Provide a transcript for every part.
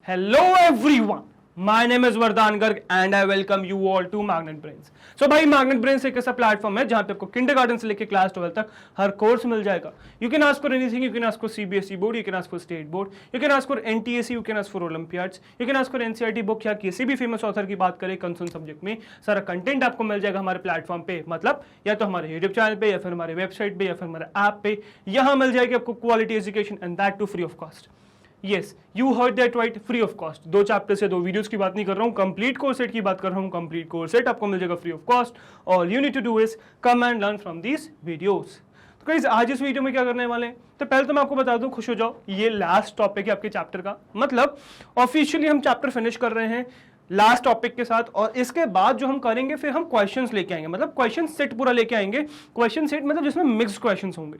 Hello everyone, my name is वरदान Garg and I welcome you all to Magnet Brains. So भाई Magnet Brains एक ऐसा platform है जहां पे आपको किंडरगार्टन से लेकर क्लास 12 तक हर कोर्स मिल जाएगा. You can ask for anything, you can ask for CBSE board, you can ask for state board, you can ask for NTSE, you can ask for Olympiads, you can ask for NCERT book या किसी भी famous author की बात करें concern subject में सारा content आपको मिल जाएगा हमारे प्लेटफॉर्म पे. मतलब या तो हमारे यूट्यूब चैनल पे या फिर हमारे वेबसाइट पे या फिर हमारे ऐप पे यहाँ मिल जाएगी आपको quality education and that too free of cost. Yes, you heard that right, free of cost. 2 chapter से 2 वीडियोस की बात नहीं कर रहा हूँ, कंप्लीट कोर्स सेट की बात कर रहा हूँ. कंप्लीट कोर्स सेट आपको मिल जाएगा free of cost. All you need to do is come and learn from these videos. तो गाइस आज इस वीडियो में क्या करने वाले हैं, तो पहले तो मैं आपको बता दूं, खुश हो जाओ, ये लास्ट टॉपिक है आपके चैप्टर का. मतलब ऑफिशियली हम चैप्टर फिनिश कर रहे हैं लास्ट टॉपिक के साथ. और इसके बाद जो हम करेंगे फिर हम क्वेश्चंस लेके आएंगे, मतलब क्वेश्चन सेट पूरा लेके आएंगे. क्वेश्चन सेट मतलब जिसमें मिक्स्ड क्वेश्चंस होंगे,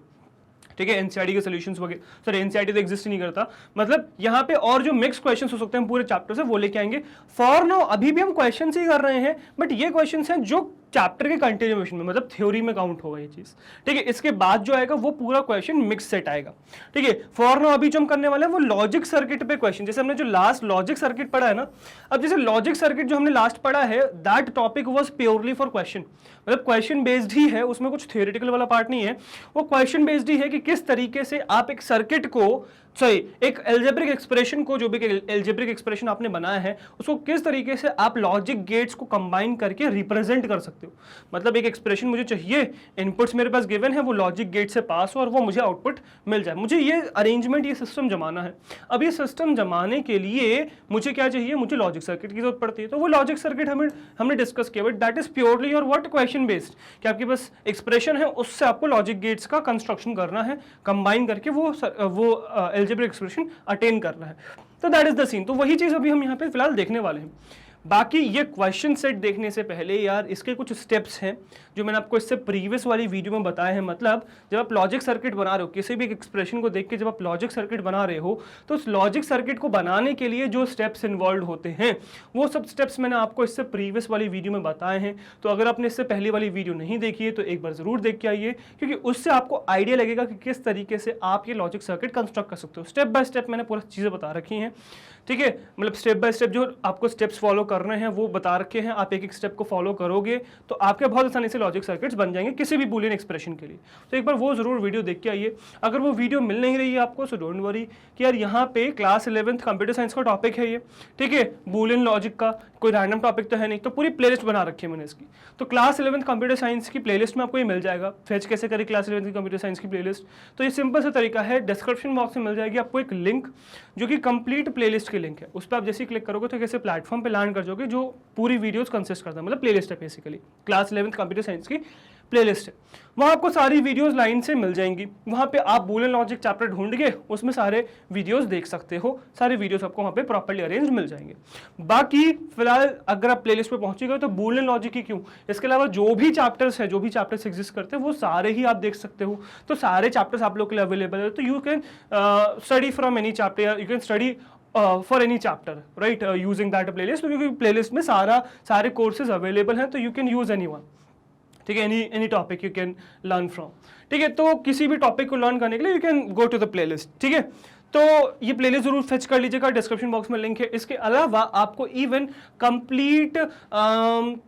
ठीक है. एनसीईआरटी के सॉल्यूशंस वगैरह, सॉरी एनसीईआरटी तो एग्जिस्ट नहीं करता, मतलब यहाँ पे और जो मिक्स क्वेश्चंस हो सकते हैं पूरे चैप्टर से वो लेके आएंगे. फॉर नाउ अभी भी हम क्वेश्चंस ही कर रहे हैं, बट ये क्वेश्चंस हैं जो चैप्टर के कंटिन्यूएशन में, मतलब थ्योरी में काउंट होगा ये चीज, ठीक है. इसके बाद जो आएगा वो पूरा क्वेश्चन मिक्स सेट आएगा, ठीक है. फॉर नाउ अभी जो हम करने वाले हैं वो लॉजिक सर्किट पे क्वेश्चन, जैसे हमने जो लास्ट लॉजिक सर्किट पढ़ा है ना, अब जैसे लॉजिक सर्किट जो हमने लास्ट पढ़ा है that topic was purely for question, मतलब क्वेश्चन बेस्ड ही है, उसमें कुछ थ्योरेटिकल वाला पार्ट नहीं है. वो क्वेश्चन बेस्ड ही है कि किस तरीके से आप एक सर्किट को, सॉरी एक एल्जेब्रिक एक्सप्रेशन को, जो भी एल्जेब्रिक एक्सप्रेशन आपने बनाया है उसको किस तरीके से आप लॉजिक गेट्स को कंबाइन करके रिप्रेजेंट कर सकते हो. मतलब एक एक्सप्रेशन मुझे चाहिए, इनपुट्स मेरे पास गिवन है, वो लॉजिक गेट से पास हो और वो मुझे आउटपुट मिल जाए. मुझे ये अरेंजमेंट, ये सिस्टम जमाना है. अब ये सिस्टम जमाने के लिए मुझे क्या चाहिए, मुझे लॉजिक सर्किट की जरूरत पड़ती है. तो वो लॉजिक सर्किट हमने डिस्कस किया, बट दैट इज प्योरली और व्हाट क्वेश्चन बेस्ड, कि आपके पास एक्सप्रेशन है उससे आपको लॉजिक गेट्स का कंस्ट्रक्शन करना है, कंबाइन करके वो एल्जेब्रिक एक्सप्रेशन अटेन करना है. तो दैट इज द सीन. तो वही चीज अभी हम यहाँ पे फिलहाल देखने वाले हैं. बाकी ये क्वेश्चन सेट देखने से पहले यार इसके कुछ स्टेप्स हैं जो मैंने आपको इससे प्रीवियस वाली वीडियो में बताए हैं. मतलब जब आप लॉजिक सर्किट बना रहे हो, किसी भी एक्सप्रेशन को देख के जब आप लॉजिक सर्किट बना रहे हो, तो उस लॉजिक सर्किट को बनाने के लिए जो स्टेप्स इन्वॉल्व होते हैं वो सब स्टेप्स मैंने आपको इससे प्रीवियस वाली वीडियो में बताए हैं. तो अगर आपने इससे पहली वाली वीडियो नहीं देखी है तो एक बार जरूर देख के आइए, क्योंकि उससे आपको आइडिया लगेगा कि किस तरीके से आप ये लॉजिक सर्किट कंस्ट्रक्ट कर सकते हो. स्टेप बाय स्टेप मैंने पूरा चीज़ें बता रखी हैं, ठीक है. मतलब स्टेप बाय स्टेप जो आपको स्टेप्स फॉलो करने हैं वो बता रखे हैं. आप एक एक स्टेप को फॉलो करोगे तो आपके बहुत आसानी से लॉजिक सर्किट्स बन जाएंगे किसी भी बूलियन एक्सप्रेशन के लिए. तो एक बार वो जरूर वीडियो देख के आइए. अगर वो वीडियो मिल नहीं रही है आपको, सो डोंट वरी कि यार यहाँ पे क्लास 11th कंप्यूटर साइंस का टॉपिक है ये, ठीक है. बूलियन लॉजिक का कोई रैंडम टॉपिक तो है नहीं, तो पूरी प्लेलिस्ट बना रखी है मैंने इसकी. तो क्लास 11th कंप्यूटर साइंस की प्लेलिस्ट में आपको ये मिल जाएगा. फेच कैसे करें क्लास 11th कंप्यूटर साइंस की प्लेलिस्ट, तो ये सिंपल सा तरीका है. डिस्क्रिप्शन बॉक्स में मिल जाएगी आपको एक लिंक जो कि कंप्लीट प्लेलिस्ट की लिंक है. उस पर आप जैसे क्लिक करोगे तो कैसे प्लेटफॉर्म पे लैंड कर जाओगे जो पूरी वीडियोस कंसिस्ट करता है, मतलब प्लेलिस्ट है basically. Class 11th computer science की प्लेलिस्ट है, वहाँ आपको सारी वीडियोस लाइन से मिल जाएंगी. वहाँ पे आप बूलियन लॉजिक चैप्टर ढूंढ के उसमें सारे वीडियोस देख सकते हो. सारे वीडियोस आपको वहाँ पे प्रॉपर्ली अरेंज मिल जाएंगे. बाकी फिलहाल अगर आप प्लेलिस्ट पे पहुंचेगा तो बूलियन लॉजिक ही क्यों, इसके अलावा जो भी चैप्टर्स है, जो भी चैप्टर्स एग्जिस्ट करते हैं वो सारे ही आप देख सकते हो. तो सारे चैप्टर्स आप लोग के लिए अवेलेबल है. तो you can study from any chapter, you can study for any chapter, right, using that playlist. क्योंकि प्लेलिस्ट में सारे कोर्सेज अवेलेबल हैं, तो you can use any one, ठीक है. Any topic you can learn from, ठीक है. तो किसी भी टॉपिक को लर्न करने के लिए you can go to the playlist, ठीक है. तो ये प्लेलिस्ट जरूर फेच कर लीजिएगा, डिस्क्रिप्शन बॉक्स में लिंक है. इसके अलावा आपको इवन कंप्लीट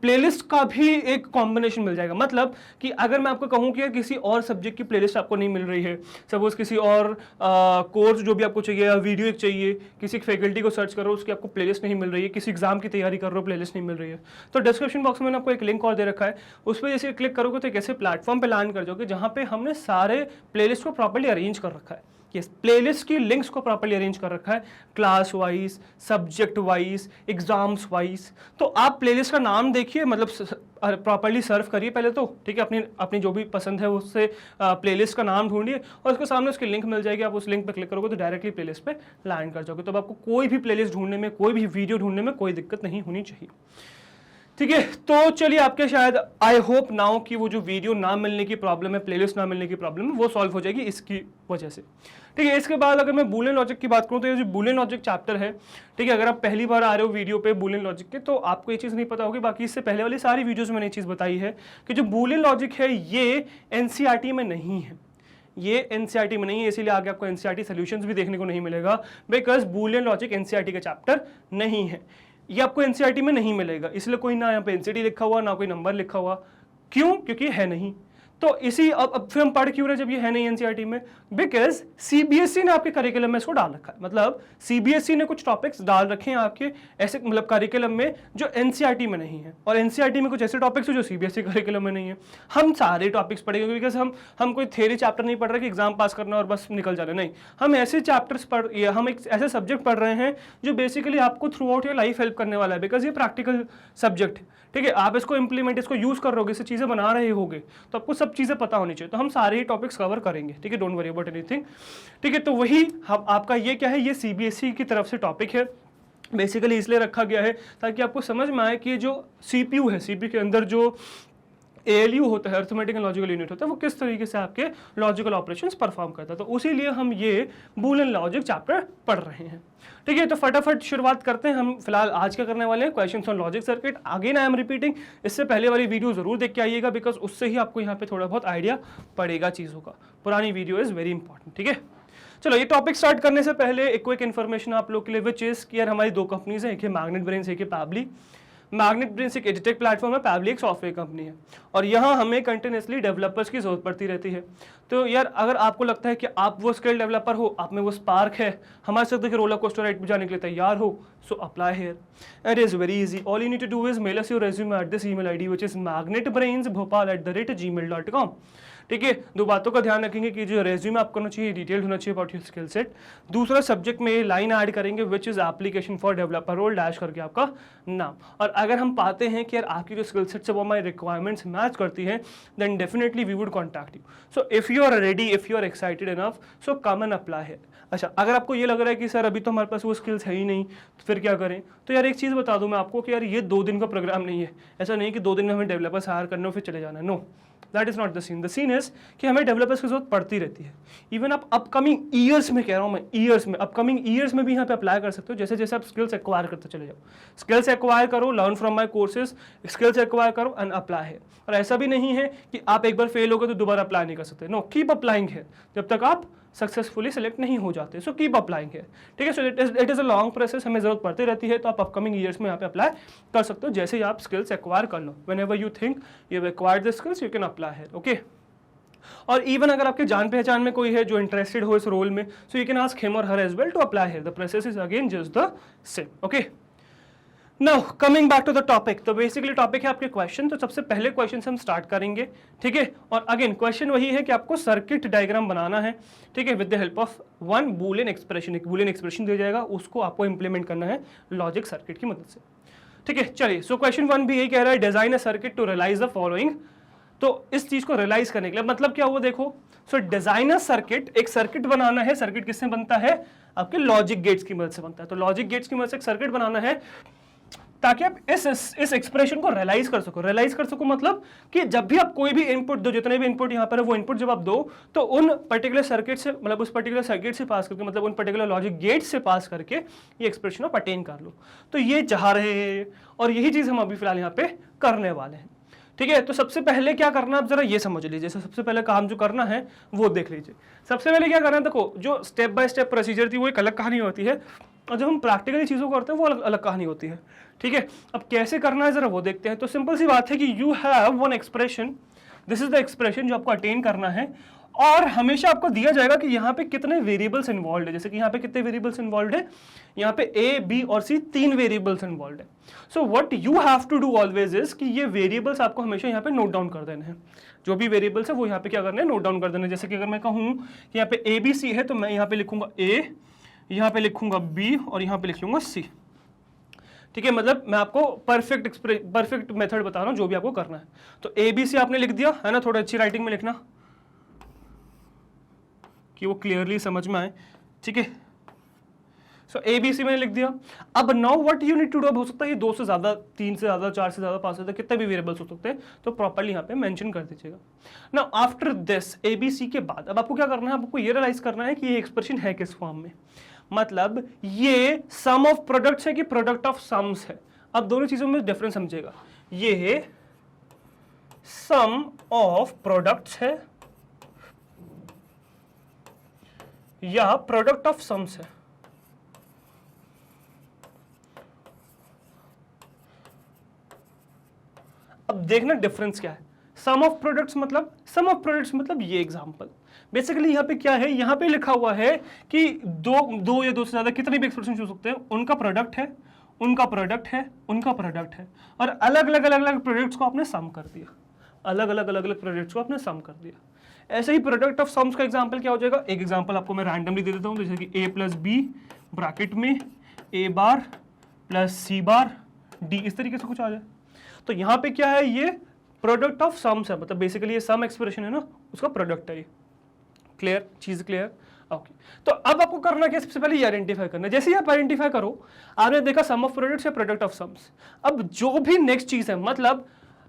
प्लेलिस्ट का भी एक कॉम्बिनेशन मिल जाएगा. मतलब कि अगर मैं आपको कहूँ कि किसी और सब्जेक्ट की प्लेलिस्ट आपको नहीं मिल रही है, सपोज किसी और कोर्स जो भी आपको चाहिए या वीडियो एक चाहिए, किसी फैकल्टी को सर्च करो उसकी आपको प्लेलिस्ट नहीं मिल रही है, किसी एग्जाम की तैयारी कर रहे हो प्लेलिस्ट नहीं मिल रही है, तो डिस्क्रिप्शन बॉक्स में मैंने आपको एक लिंक और दे रखा है. उस पर जैसे क्लिक करोगे तो एक ऐसे प्लेटफॉर्म पर लैंड कर जाओगे जहाँ पे हमने सारे प्लेलिस्ट को प्रॉपर्ली अरेंज कर रखा है. यस, प्लेलिस्ट की लिंक्स को प्रॉपर्ली अरेंज कर रखा है, class wise, subject wise, exams wise. तो आप प्लेलिस्ट का नाम देखिए, मतलब प्रॉपर्ली सर्व करिए पहले तो, ठीक है. अपनी जो भी पसंद है उससे प्लेलिस्ट का नाम ढूंढिए और उसके सामने उसकी लिंक मिल जाएगी. आप उस लिंक पर क्लिक करोगे तो डायरेक्टली प्लेलिस्ट पे लैंड कर जाओगे. तो आपको कोई भी प्लेलिस्ट ढूंढने में, कोई भी वीडियो ढूंढने में कोई दिक्कत नहीं होनी चाहिए, ठीक है. तो चलिए, आपके शायद आई होप नाउ कि वो जो वीडियो ना मिलने की प्रॉब्लम है, प्लेलिस्ट ना मिलने की प्रॉब्लम है, वो सॉल्व हो जाएगी इसकी वजह से, ठीक है. इसके बाद अगर मैं बूलियन लॉजिक की बात करूं तो ये जो बूलियन लॉजिक चैप्टर है, ठीक है, अगर आप पहली बार आ रहे हो वीडियो पे बूलियन लॉजिक के तो आपको ये चीज़ नहीं पता होगी. बाकी इससे पहले वाली सारी वीडियोज़ में मैंने ये चीज़ बताई है कि जो बूलियन लॉजिक है ये एनसीईआरटी में नहीं है. ये एनसीईआरटी में नहीं है, इसीलिए आगे आपको एनसीईआरटी सॉल्यूशंस भी देखने को नहीं मिलेगा, बिकॉज बूलियन लॉजिक एनसीईआरटी का चैप्टर नहीं है, ये आपको एनसीईआरटी में नहीं मिलेगा, इसलिए कोई ना यहाँ पे एनसीईआरटी लिखा हुआ ना कोई नंबर लिखा हुआ। क्यों? क्योंकि है नहीं। तो इसी अब फिर हम पढ़ क्यों रहे जब ये है नहीं एनसीईआरटी में? बिकॉज सीबीएसई ने आपके करिकुलम में इसको डाल रखा है, मतलब सीबीएसई ने कुछ टॉपिक्स डाल रखे हैं आपके ऐसे मतलब करिकुलम में जो एनसीईआरटी में नहीं है, और एनसीईआरटी में कुछ ऐसे टॉपिक्स हैं जो सीबीएसई करिकुलम में नहीं है। हम सारे टॉपिक्स पढ़ेंगे बिकॉज हम कोई थ्योरी चैप्टर नहीं पढ़ रहे कि एग्जाम पास करना और बस निकल जाना, नहीं, हम ऐसे चैप्टर्स हम एक ऐसे सब्जेक्ट पढ़ रहे हैं जो बेसिकली आपको through out your life help करने वाला है, बिकॉज ये प्रैक्टिकल सब्जेक्ट है, ठीक है। आप इसको इंप्लीमेंट, इसको यूज कर रहोगे, इससे चीजें बना रहे होगे, तो आपको सब चीजें पता होनी चाहिए। तो हम सारे ही टॉपिक्स कवर करेंगे, ठीक है, डोंट वरी अबाउट एनीथिंग, ठीक है। तो वही हम आपका ये क्या है, ये सीबीएसई की तरफ से टॉपिक है, बेसिकली इसलिए रखा गया है ताकि आपको समझ में आए कि जो सीपीयू है, सीपीयू के अंदर जो एएलयू होता है, अरिथमेटिक एंड लॉजिकल यूनिट होता है, वो किस तरीके से आपके लॉजिकल ऑपरेशंस परफॉर्म करता है। तो उसी लिए हम ये बूलियन लॉजिक चैप्टर पढ़ रहे हैं, ठीक है। तो फटाफट शुरुआत करते हैं। हम फिलहाल आज क्या करने वाले हैं, questions on logic circuit. Again I am repeating, इससे पहले वाली वीडियो जरूर देख के आइएगा, बिकॉज उससे ही आपको यहाँ पे थोड़ा बहुत आइडिया पड़ेगा चीज़ों का। पुरानी वीडियो इज वेरी इंपॉर्टेंट, ठीक है। चलो, ये टॉपिक स्टार्ट करने से पहले एक क्विक इन्फॉर्मेशन आप लोग के लिए, विच इज कि यार हमारी दो कंपनीज हैं, एक है मैग्नेट ब्रेन्स, एक है पैबली। मैग्नेट ब्रेन्स एक एडिटेक प्लेटफॉर्म है, पैबली एक सॉफ्टवेयर कंपनी है, और यहाँ हमें कंटिन्यूसली डेवलपर्स की जरूरत पड़ती रहती है। तो यार अगर आपको लगता है कि आप वो स्किल डेवलपर हो, आप में वो स्पार्क है, हमारे साथ देखिए रोलर कोस्टर राइड पे जाने के लिए तैयार हो, so apply here. It is very easy, all you need to do is mail us your resume at this email ID which is magnetbrainsbhopal@gmail.com, ठीक है। दो बातों का ध्यान रखेंगे कि जो रेज्यूमे आपको होना चाहिए डिटेल्ड होना चाहिए अबाउट योर स्किल सेट। दूसरा, सब्जेक्ट में लाइन ऐड करेंगे which is application for developer role dash करके आपका नाम। और अगर हम पाते हैं कि यार आपकी जो स्किल सेट से वो हमारी रिक्वायरमेंट्स मैच करती है, then definitely we would contact you. So if you are ready, if you are excited enough, so come and apply है। अच्छा, अगर आपको ये लग रहा है कि सर अभी तो हमारे पास वो स्किल्स है ही नहीं, तो फिर क्या करें? तो यार एक चीज़ बता दूं मैं आपको कि यार ये 2 दिन का प्रोग्राम नहीं है। ऐसा नहीं कि 2 दिन में हमें डेवलपर्स हायर करने और फिर चले जाना है, no, that is not the scene. The scene is कि हमें डेवलपर्स की जरूरत पड़ती रहती है। इवन आप अपकमिंग ईयर्स में, कह रहा हूँ मैं, ईयर्स में, अपकमिंग ईयर्स में भी यहाँ पे अप्लाई कर सकते हो, जैसे जैसे आप स्किल्स एक्वायर करते चले जाओ। स्किल्स एक्वायर करो, learn from my courses, skills acquire करो एंड अप्लाई है। और ऐसा भी नहीं है कि आप एक बार फेल हो गए तो दोबारा अप्लाई नहीं कर सकते, नो, कीप अप्लाइंग है जब तक आप सक्सेसफुली सेलेक्ट नहीं हो जाते। सो कीप अप्लाइंग है, ठीक है। So it is a long process, हमें जरूरत पड़ती रहती है, तो आप अपकमिंग ईयर्स में यहाँ पे अप्लाई कर सकते हो जैसे ही आप स्किल्स एक्वायर कर लो। Whenever you think you have acquired the skills, you can apply है, ओके। और इवन अगर आपके जान पहचान में कोई है जो इंटरेस्टेड हो इस रोल में, so you can ask him or her as well to apply here. The process is again just the same, okay. Now coming back to the topic, तो बेसिकली टॉपिक है आपके क्वेश्चन। तो सबसे पहले question से हम start करेंगे, ठीक है। और अगेन क्वेश्चन वही है कि आपको सर्किट डायग्राम बनाना है, ठीक है, with the help of one Boolean expression. एक बूलियन एक्सप्रेशन दिया जाएगा, उसको आपको इंप्लीमेंट करना है लॉजिक सर्किट की मदद से, ठीक है। चलिए, सो क्वेश्चन 1 भी यही कह रहा है, design a circuit to realise the following. तो इस चीज को रियलाइज करने के लिए मतलब क्या हुआ, देखो, सो डिजाइन अ सर्किट, एक सर्किट बनाना है। सर्किट किससे बनता है? आपके लॉजिक गेट्स की मदद से बनता है। तो लॉजिक गेट्स की मदद से एक सर्किट बनाना है ताकि आप इस एक्सप्रेशन को रियलाइज कर सको। रियलाइज कर सको मतलब कि जब भी आप कोई भी इनपुट दो, जितने भी इनपुट यहाँ पर है, वो इनपुट जब आप दो तो उन पर्टिकुलर सर्किट से, मतलब उस पर्टिकुलर सर्किट से पास करके, मतलब उन पर्टिकुलर लॉजिक गेट से पास करके ये एक्सप्रेशन आप अटेन कर लो। तो ये चाह रहे हैं और यही चीज हम अभी फिलहाल यहाँ पे करने वाले हैं, ठीक है। तो सबसे पहले क्या करना है, आप जरा ये समझ लीजिए। सबसे पहले काम जो करना है वो देख लीजिए। सबसे पहले क्या करना है, देखो, जो स्टेप बाय स्टेप प्रोसीजर थी वो एक अलग कहानी होती है, और जब हम प्रैक्टिकली चीज़ों को करते हैं वो अलग कहानी होती है, ठीक है। अब कैसे करना है जरा वो देखते हैं। तो सिंपल सी बात है कि you have one expression, this is the expression जो आपको अटेन करना है, और हमेशा आपको दिया जाएगा कि यहाँ पे कितने वेरिएबल्स इन्वॉल्व है। जैसे कि यहाँ पे कितने वेरिएबल्स इन्वॉल्व है, यहाँ पे ए, बी और सी 3 वेरिएबल्स इन्वॉल्व है। So what you have to do always is कि ये वेरिएबल्स आपको हमेशा यहाँ पे नोट डाउन कर देने हैं। जो भी वेरिएबल्स है वो यहाँ पे क्या करना है, नोट डाउन कर देना है। जैसे कि अगर मैं कहूँ कि यहाँ पे ए बी सी है, तो मैं यहाँ पे लिखूंगा ए, यहाँ पे लिखूंगा बी और यहाँ पे लिखूंगा सी, ठीक है। मतलब मैं आपको परफेक्ट मेथड बता रहा हूँ जो भी आपको करना है। तो ए बी सी आपने लिख दिया है ना, थोड़ा अच्छी राइटिंग में लिखना कि वो क्लियरली समझ में आए, ठीक है। सो ए बी सी मैंने लिख दिया। अब now what you need to do, अब हो सकता है ये 2 से ज़्यादा, 3 से ज़्यादा, 4 से ज़्यादा, 5 से ज़्यादा, कितने भी वेरिएबल्स हो सकते हैं, तो प्रॉपर्ली यहाँ पे मेंशन कर दीजिएगा। Now after this A B C के बाद अब आपको क्या करना है, आपको ये रियलाइज करना है कि ये एक्सप्रेशन है किस फॉर्म में। मतलब ये सम ऑफ प्रोडक्ट्स है कि प्रोडक्ट ऑफ सम्स है। अब दोनों चीजों में डिफरेंस समझेगा। ये सम ऑफ प्रोडक्ट्स है या प्रोडक्ट ऑफ सम्स है। अब देखना डिफरेंस क्या है। सम ऑफ प्रोडक्ट्स मतलब ये एग्जांपल बेसिकली यहाँ पे क्या है, यहाँ पे लिखा हुआ है कि दो या दो से ज्यादा कितने भी एक्सप्रेशन हो सकते हैं, उनका प्रोडक्ट है, उनका प्रोडक्ट है, उनका प्रोडक्ट है, और अलग अलग प्रोडक्ट्स को आपने सम कर दिया, अलग अलग प्रोडक्ट्स को आपने सम कर दिया। ऐसे ही प्रोडक्ट ऑफ सम्स का एग्जांपल क्या हो जाएगा, एक एग्जांपल आपको मैं रैंडमली दे देता हूँ, जैसे कि a प्लस बी ब्रैकेट में a bar plus C bar D, इस तरीके से कुछ आ जाए। तो यहाँ पे क्या है, ये प्रोडक्ट ऑफ सम्स है, मतलब बेसिकली ये सम एक्सप्रेशन है ना, उसका प्रोडक्ट है ये। क्लियर, चीज क्लियर, ओके। तो अब आपको करना क्या, सबसे पहले ये आइडेंटिफाई करना है। जैसे ही आप आइडेंटिफाई करो, आपने देखा सम ऑफ प्रोडक्ट्स या प्रोडक्ट ऑफ सम्स। अब जो भी नेक्स्ट चीज है, मतलब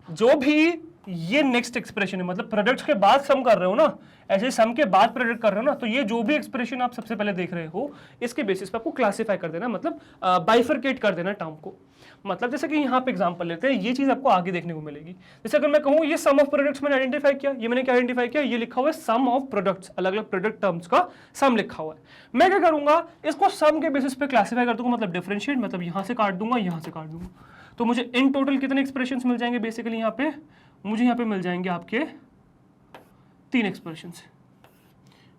जो भी ये नेक्स्ट एक्सप्रेशन है, मतलब प्रोडक्ट्स के बाद सम कर रहे हो ना, ऐसे सम के बाद प्रोडक्ट कर रहे हो ना, तो ये जो भी एक्सप्रेशन आप सबसे पहले देख रहे हो, इसके बेसिस पे आपको क्लासिफाई कर देना, मतलब बाइफरकेट कर देना टर्म को। मतलब जैसे कि यहाँ पे एग्जांपल लेते हैं, ये चीज आपको आगे देखने को मिलेगी। जैसे अगर मैं कहूँ ये सम ऑफ प्रोडक्ट्स मैंने आइडेंटिफाई किया, ये मैंने क्या आइडेंटिफाई किया, ये लिखा हुआ है सम ऑफ प्रोडक्ट्स, अलग अलग प्रोडक्ट टर्म्स का सम लिखा हुआ है। मैं क्या करूंगा, इसको सम के बेसिस पे क्लासिफाई कर दूंगा, मतलब डिफरेंशिएट, मतलब यहाँ से काट दूंगा, यहाँ से काट दूंगा, तो मुझे इन टोटल कितने एक्सप्रेशन मिल जाएंगे, बेसिकली यहाँ पे मुझे यहाँ पे मिल जाएंगे आपके 3 एक्सप्रेशन,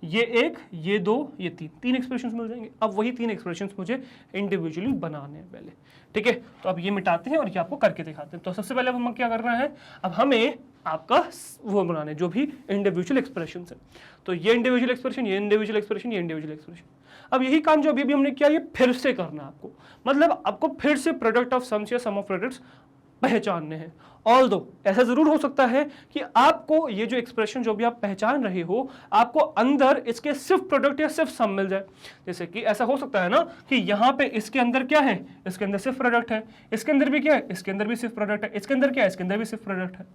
ये एक, ये दो, ये तीन एक्सप्रेशंस मिल जाएंगे। अब वही 3 एक्सप्रेशंस मुझे इंडिविजुअली बनाने हैं पहले, ठीक है। तो अब ये मिटाते हैं और ये आपको करके दिखाते हैं। तो सबसे पहले हमें क्या करना है, अब हमें आपका वो बनाने जो भी इंडिविजुअल एक्सप्रेशंस है। तो ये इंडिविजुअल एक्सप्रेशन, ये इंडिविजुअल एक्सप्रेशन, ये इंडिविजुअल एक्सप्रेशन। अब यही काम जो अभी हमने किया, ये फिर से करना है आपको, मतलब आपको फिर से प्रोडक्ट ऑफ सम्स या सम ऑफ प्रोडक्ट्स पहचानने हैं। ऑल्दो ऐसा जरूर हो सकता है कि आपको ये जो एक्सप्रेशन जो भी आप पहचान रहे हो, आपको अंदर इसके सिर्फ प्रोडक्ट या सिर्फ सम मिल जाए। जैसे कि ऐसा हो सकता है ना कि यहाँ पे इसके अंदर क्या है, इसके अंदर सिर्फ प्रोडक्ट है, इसके अंदर भी क्या है, इसके अंदर भी सिर्फ प्रोडक्ट है, इसके अंदर क्या है, इसके अंदर भी सिर्फ प्रोडक्ट है।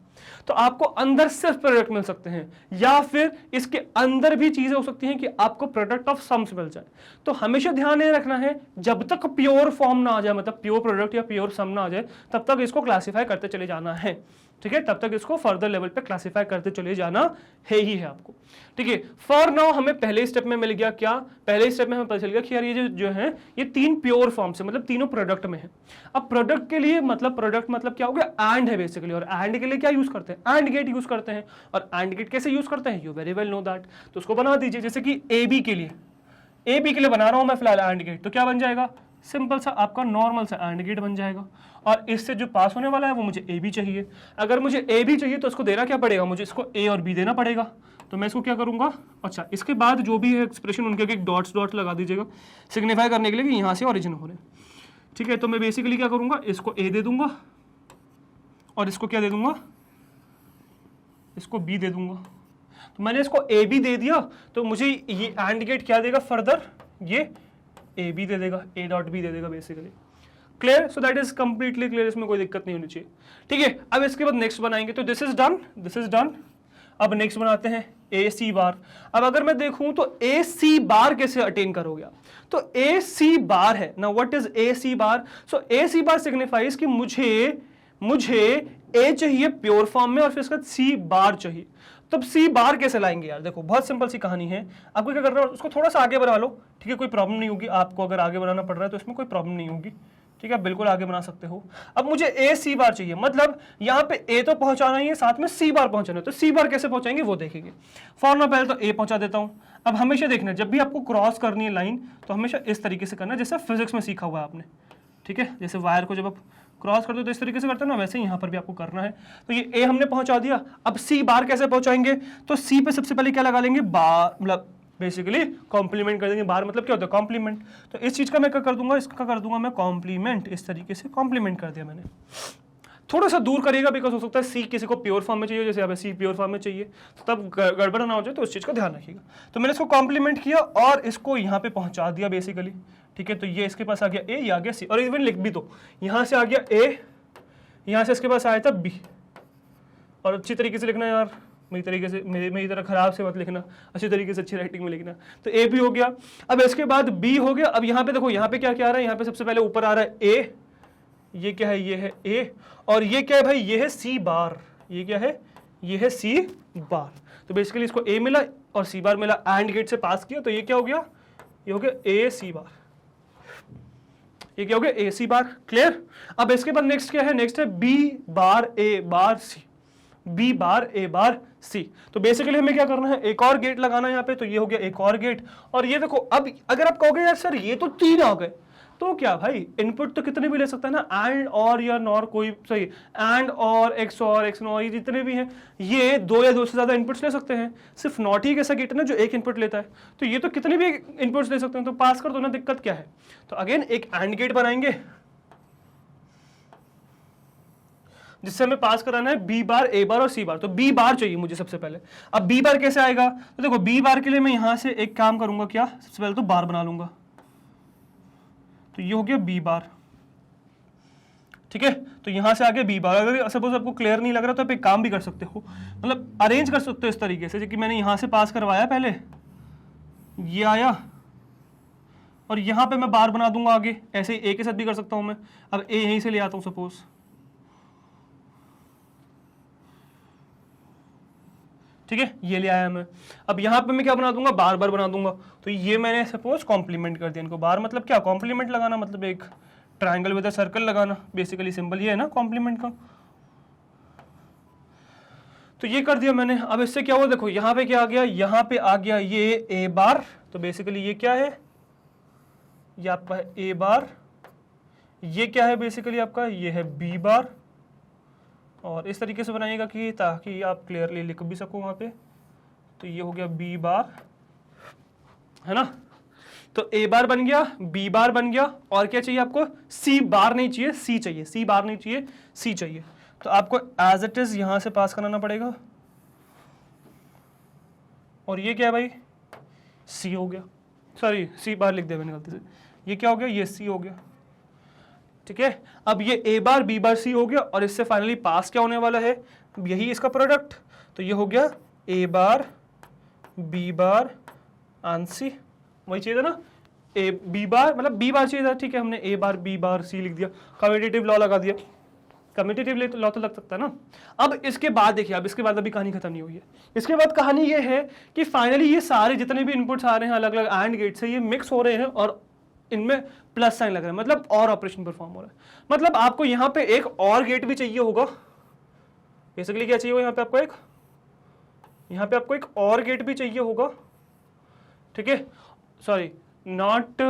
तो आपको अंदर सिर्फ प्रोडक्ट मिल सकते हैं, या फिर इसके अंदर भी चीजें हो सकती हैं कि आपको प्रोडक्ट ऑफ सम्स मिल जाए। तो हमेशा ध्यान ये रखना है, जब तक प्योर फॉर्म ना आ जाए, मतलब प्योर प्रोडक्ट या प्योर सम ना आ जाए, तब तक इसको क्लासिफाई करते चले जाना है, ठीक है। तब तक इसको फर्दर लेवल पे क्लासिफाई करते चले जाना है ही है आपको, ठीक है। फॉर नाउ हमें पहले स्टेप में मिल गया क्या, पहले स्टेप में हमें पता चल गया कि यार ये जो है ये 3 प्योर फॉर्म से, मतलब तीनों प्रोडक्ट में है। अब प्रोडक्ट के लिए मतलब प्रोडक्ट मतलब क्या हो गया, एंड है बेसिकली, और एंड के लिए क्या यूज करते हैं, एंड गेट यूज करते हैं। और एंड गेट कैसे यूज करते हैं, you very well know that. तो उसको बना दीजिए, जैसे कि ए बी के लिए बना रहा हूं मैं फिलहाल एंड गेट, तो क्या बन जाएगा, सिंपल सा आपका नॉर्मल सा एंड गेट बन जाएगा। और इससे जो पास होने वाला है वो मुझे ए बी चाहिए। अगर मुझे ए बी चाहिए तो इसको देना क्या पड़ेगा, मुझे इसको ए और बी देना पड़ेगा। तो मैं इसको क्या करूंगा, अच्छा इसके बाद जो भी है एक्सप्रेशन उनके एक डॉट्स लगा दीजिएगा सिग्निफाई करने के लिए कि यहाँ से ओरिजिन हो रहे हैं, ठीक है। तो मैं बेसिकली क्या करूंगा, इसको ए दे दूंगा और इसको क्या दे दूंगा, इसको बी दे दूंगा। तो मैंने इसको ए बी दे दिया, तो मुझे ये एंड गेट क्या देगा फर्दर, ये ए बी दे देगा, ए डॉट बी दे देगा basically. Clear, so that is completely clear, इसमें कोई दिक्कत नहीं होनी चाहिए, ठीक है। अब इसके बाद नेक्स्ट बनाएंगे, तो दिस इज डन। अब नेक्स्ट बनाते हैं ए सी बार। अब अगर मैं देखूं तो ए सी बार कैसे अटेन करोगे आप, तो ए सी बार है ना, what is A C bar, so A C bar signifies कि मुझे ए चाहिए प्योर फॉर्म में और फिर इसका सी बार चाहिए। तब सी बार कैसे लाएंगे यार, देखो बहुत सिंपल सी कहानी है। आपको क्या करना है, उसको थोड़ा सा आगे बना लो, ठीक है, कोई प्रॉब्लम नहीं होगी आपको, अगर आगे बनाना पड़ रहा है तो इसमें कोई प्रॉब्लम नहीं होगी, ठीक है, बिल्कुल आगे बना सकते हो। अब मुझे ए सी बार चाहिए, मतलब यहाँ पे ए तो पहुंचाना ही है, साथ में सी बार पहुंचाना है। तो सी बार कैसे पहुंचाएंगे वो देखेंगे। फॉर नाउ पहले तो ए पहुंचा देता हूँ। अब हमेशा देखना, जब भी आपको क्रॉस करनी है लाइन तो हमेशा इस तरीके से करना, जैसे फिजिक्स में सीखा हुआ है आपने, ठीक है। जैसे वायर को जब आप क्रॉस करते हो तो इस तरीके से करते हो ना, वैसे यहाँ पर भी आपको करना है। तो ये ए हमने पहुंचा दिया। अब सी बार कैसे पहुंचाएंगे, तो सी पे सबसे पहले क्या लगा लेंगे, बार, मतलब बेसिकली कॉम्प्लीमेंट कर देंगे। बार मतलब क्या होता है, कॉम्प्लीमेंट। तो इस चीज का मैं क्या कर दूंगा, इसका कर दूंगा मैं कॉम्प्लीमेंट, इस तरीके से कॉम्प्लीमेंट कर दिया मैंने। थोड़ा सा दूर करिएगा, बिकॉज हो सकता है सी किसी को प्योर फॉर्म में चाहिए, जैसे अब सी प्योर फॉर्म में चाहिए, तो तब गड़बड़ ना हो जाए, तो उस चीज का ध्यान रखिएगा। तो मैंने इसको कॉम्प्लीमेंट किया और इसको यहाँ पे पहुंचा दिया बेसिकली, ठीक है। तो ये इसके पास आ गया ए, ये आ गया सी, और इवन लिख भी दो, यहाँ से आ गया ए, यहाँ से इसके पास आया था बी। और अच्छी तरीके से लिखना यार, मेरी तरीके से, मेरी तरह खराब से मत लिखना, अच्छी तरीके से अच्छी राइटिंग में लिखना। तो ए भी हो गया। अब इसके बाद बी हो गया। अब यहाँ पे देखो, यहाँ पे क्या क्या आ रहा है, यहाँ पे सबसे पहले ऊपर आ रहा है ए, ये क्या है, ये है ए, और ये क्या है भाई, ये है सी बार, ये क्या है, ये है सी बार। तो बेसिकली इसको ए मिला, और सी बार मिला, एंड गेट से पास किया, तो ये क्या हो गया, ये हो गया ए सी बार, ये क्या हो गया ए सी बार। क्लियर। अब इसके बाद नेक्स्ट क्या है, नेक्स्ट है बी बार ए बार सी, बी बार ए बार सी। तो बेसिकली हमें क्या करना है, एक और गेट लगाना है यहाँ पे, तो ये हो गया एक और गेट। और ये देखो, अब अगर आप कहोगे यार सर ये तो 3 आ गए, तो क्या भाई इनपुट तो कितने भी ले सकता है ना, एंड और या नॉर कोई सही, एंड और एक्स नॉर, ये जितने भी हैं ये 2 या 2 से ज्यादा इनपुट्स ले सकते हैं। सिर्फ नॉट ही एक ऐसा गेट है ना जो एक इनपुट लेता है, तो ये तो कितने भी इनपुट्स ले सकते हैं, तो पास कर दो ना, दिक्कत क्या है। तो अगेन एक एंड गेट बनाएंगे जिससे हमें पास कराना है बी बार ए बार और सी बार। तो बी बार चाहिए मुझे सबसे पहले। अब बी बार कैसे आएगा, तो देखो बी बार के लिए मैं यहां से एक काम करूंगा, क्या, सबसे पहले तो बार बना लूंगा, तो ये हो गया बी बार। ठीक है, तो यहां से आगे बी बार। अगर सपोज आपको क्लियर नहीं लग रहा तो आप एक काम भी कर सकते हो, मतलब अरेंज कर सकते हो इस तरीके से, कि मैंने यहां से पास करवाया, पहले ये आया और यहां पे मैं बार बना दूंगा आगे, ऐसे ही ए के साथ भी कर सकता हूं मैं। अब ए यहीं से ले आता हूं सपोज, ठीक है, ये ले आया मैं। अब यहाँ पे मैं क्या बना दूंगा, बार बार बना दूंगा। तो ये मैंने सपोज कॉम्प्लीमेंट कर दिया इनको। बार मतलब क्या, कॉम्प्लीमेंट लगाना, मतलब एक ट्रायंगल विद अ सर्कल लगाना, बेसिकली सिंबल ये है ना कॉम्प्लीमेंट का। तो ये कर दिया मैंने। अब इससे क्या हुआ, देखो यहाँ पे क्या आ गया, यहाँ पे आ गया ये ए बार। तो बेसिकली ये क्या है, ये आपका है ए बार, ये क्या है बेसिकली आपका, ये है बी बार। और इस तरीके से बनाइएगा कि ताकि आप क्लियरली लिख भी सको वहाँ पे। तो ये हो गया बी बार, है ना। तो ए बार बन गया, बी बार बन गया, और क्या चाहिए आपको, सी बार नहीं चाहिए, सी चाहिए, सी बार नहीं चाहिए, सी चाहिए। तो आपको एज इट इज यहां से पास कराना पड़ेगा। और ये क्या है भाई, सी हो गया, सॉरी सी बार लिख दिया मैंने गलती से, ये क्या हो गया, ये सी हो गया। ठीक है, अब ये ए बार बी बार सी हो गया, और इससे फाइनली पास क्या होने वाला है, यही इसका प्रोडक्ट। तो ये हो गया ए बार बी बार एंड सी, वही चाहिए था ना, ए बी बार मतलब बी बार चाहिए था। ठीक है, हमने ए बार बी बार सी लिख दिया, कम्यूटेटिव लॉ लगा दिया। कम्यूटेटिव लॉ तो लग सकता है ना। अब इसके बाद देखिए, अब इसके बाद अभी कहानी खत्म नहीं हुई है। इसके बाद कहानी ये है कि फाइनली ये सारे जितने भी इनपुट्स आ रहे हैं अलग अलग एंड गेट से, ये मिक्स हो रहे हैं और इनमें प्लस साइन लग रहा है, मतलब और ऑपरेशन परफॉर्म हो रहा है। मतलब आपको यहाँ पे एक और गेट भी चाहिए होगा। बेसिकली क्या चाहिए, यहाँ पे आपको एक, यहाँ पे आपको एक और गेट भी चाहिए होगा। ठीक है, सॉरी नॉट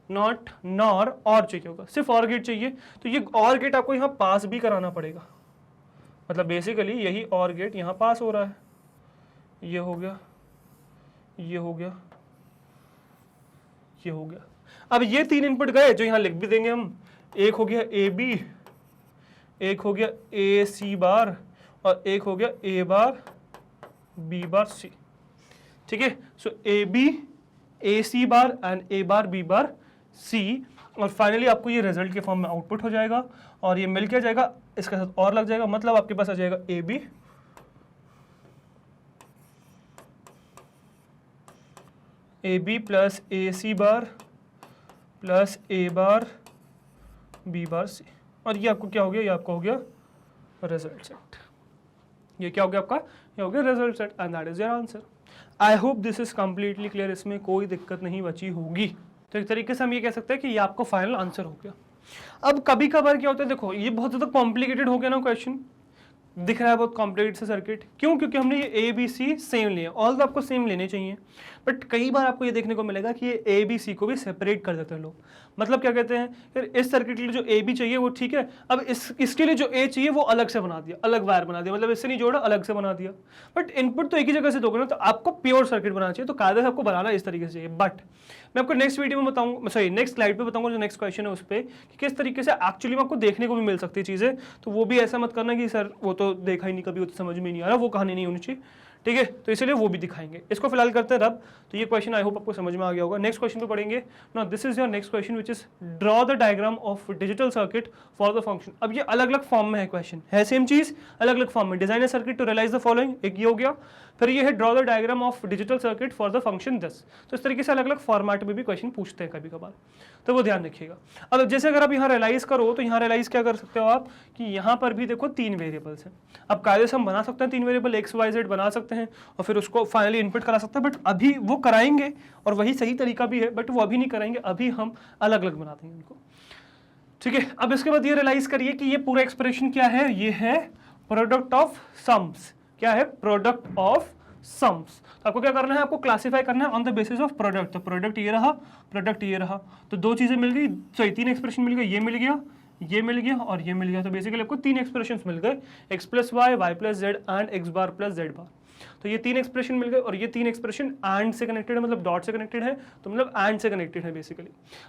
नॉर और चाहिए होगा, सिर्फ और गेट चाहिए। तो ये और गेट आपको यहाँ पास भी कराना पड़ेगा। मतलब बेसिकली यही और गेट यहाँ पास हो रहा है, ये हो गया, ये हो गया, ये हो गया। अब ये 3 इनपुट गए जो यहाँ लिख भी देंगे हम। एक हो गया ए बी, एक हो गया ए सी बार, और एक हो गया ए बार बी बार सी। ठीक है, so A B A C bar and A bar B bar C. और फाइनली आपको ये रिजल्ट के फॉर्म में आउटपुट हो जाएगा, और ये मिल के जाएगा, इसके साथ और लग जाएगा, मतलब आपके पास आ जाएगा A B plus A C bar plus A bar B bar C. और ये आपको क्या हो गया, ये आपका हो गया रिजल्ट सेट। ये क्या हो गया आपका, ये हो गया result set, and that is your answer. I hope this is completely clear, इसमें कोई दिक्कत नहीं बची होगी। तो एक तरीके से हम ये कह सकते हैं कि ये आपका फाइनल आंसर हो गया। अब कभी कभार क्या होता है, देखो ये बहुत ज़्यादा कॉम्प्लिकेटेड हो गया ना क्वेश्चन, दिख रहा है बहुत कॉम्प्लिकेटेड से सर्किट। क्यों, क्योंकि हमने ये ए बी सी सेम लिए, ऑल तो आपको सेम लेने चाहिए, बट कई बार आपको ये देखने को मिलेगा कि ये ए बी सी को भी सेपरेट कर देते हैं लोग। मतलब क्या कहते हैं, फिर इस सर्किट के लिए जो ए बी चाहिए वो ठीक है, अब इसके लिए जो ए चाहिए वो अलग से बना दिया, अलग वायर बना दिया, मतलब इससे नहीं जोड़ा, अलग से बना दिया। बट इनपुट तो एक ही जगह से दोगे ना, तो आपको प्योर सर्किट बनाना चाहिए। तो कायदे से आपको बनाना इस तरीके से चाहिए। बट मैं आपको नेक्स्ट वीडियो में बताऊंगा, सॉरी नेक्स्ट स्लाइड पे बताऊंगा, जो नेक्स्ट क्वेश्चन है उस पर, कि किस तरीके से एक्चुअली में आपको देखने को भी मिल सकती है चीज़ें। तो वो भी ऐसा मत करना कि सर वो तो देखा ही नहीं कभी, वो तो समझ में नहीं आ रहा, वो कहानी नहीं होनी चाहिए। ठीक है, तो इसलिए वो भी दिखाएंगे। इसको फिलहाल करते हैं रब। तो ये क्वेश्चन आई होप आपको समझ में आ गया होगा। नेक्स्ट क्वेश्चन पे पढ़ेंगे। Now this is your next question which is draw the diagram of digital circuit for the function. अब ये अलग अलग फॉर्म में है, क्वेश्चन है सेम चीज, अलग अलग फॉर्म में। Design a circuit to realise the following, एक ये हो गया। फिर ये है draw the diagram of digital circuit for the function this. तो इस तरीके से अलग अलग फॉर्मेट में भी क्वेश्चन पूछते हैं कभी कभार, तो वो ध्यान रखिएगा। अब जैसे अगर आप यहाँ रियलाइज करो, तो यहाँ रियलाइज क्या कर सकते हो आप, कि यहाँ पर भी देखो 3 वेरिएबल्स हैं। अब कायदे से हम बना सकते हैं 3 वेरिएबल, एक्स वाई जेड बना सकते हैं। सकते हैं और फिर उसको फाइनली इनपुट करा सकते हैं, बट अभी वो कराएंगे और वही सही तरीका भी है, बट वो अभी नहीं कराएंगे, अभी हम अलग अलग बना देंगे उनको। ठीक है, अब इसके बाद ये रियलाइज करिए कि ये पूरा एक्सप्रेशन क्या है, ये है प्रोडक्ट ऑफ सम्स। क्या है? Product of sums. तो आपको क्या करना है, आपको क्लासिफाई करना है on the basis of product. तो प्रोडक्ट ये रहा, प्रोडक्ट ये रहा, तो दो चीजें मिल गई, सॉरी तीन एक्सप्रेशन मिल गए, ये मिल गया, ये मिल गया और ये मिल गया। तो बेसिकली आपको तीन एक्सप्रेशंस मिल गए, x plus y, y plus z and x bar plus z bar. तो ये तीन एक्सप्रेशन मिल गए और ये तीन एक्सप्रेशन एंड से कनेक्टेड है, मतलब डॉट से कनेक्टेड है, तो मतलब एंड से कनेक्टेड है बेसिकली।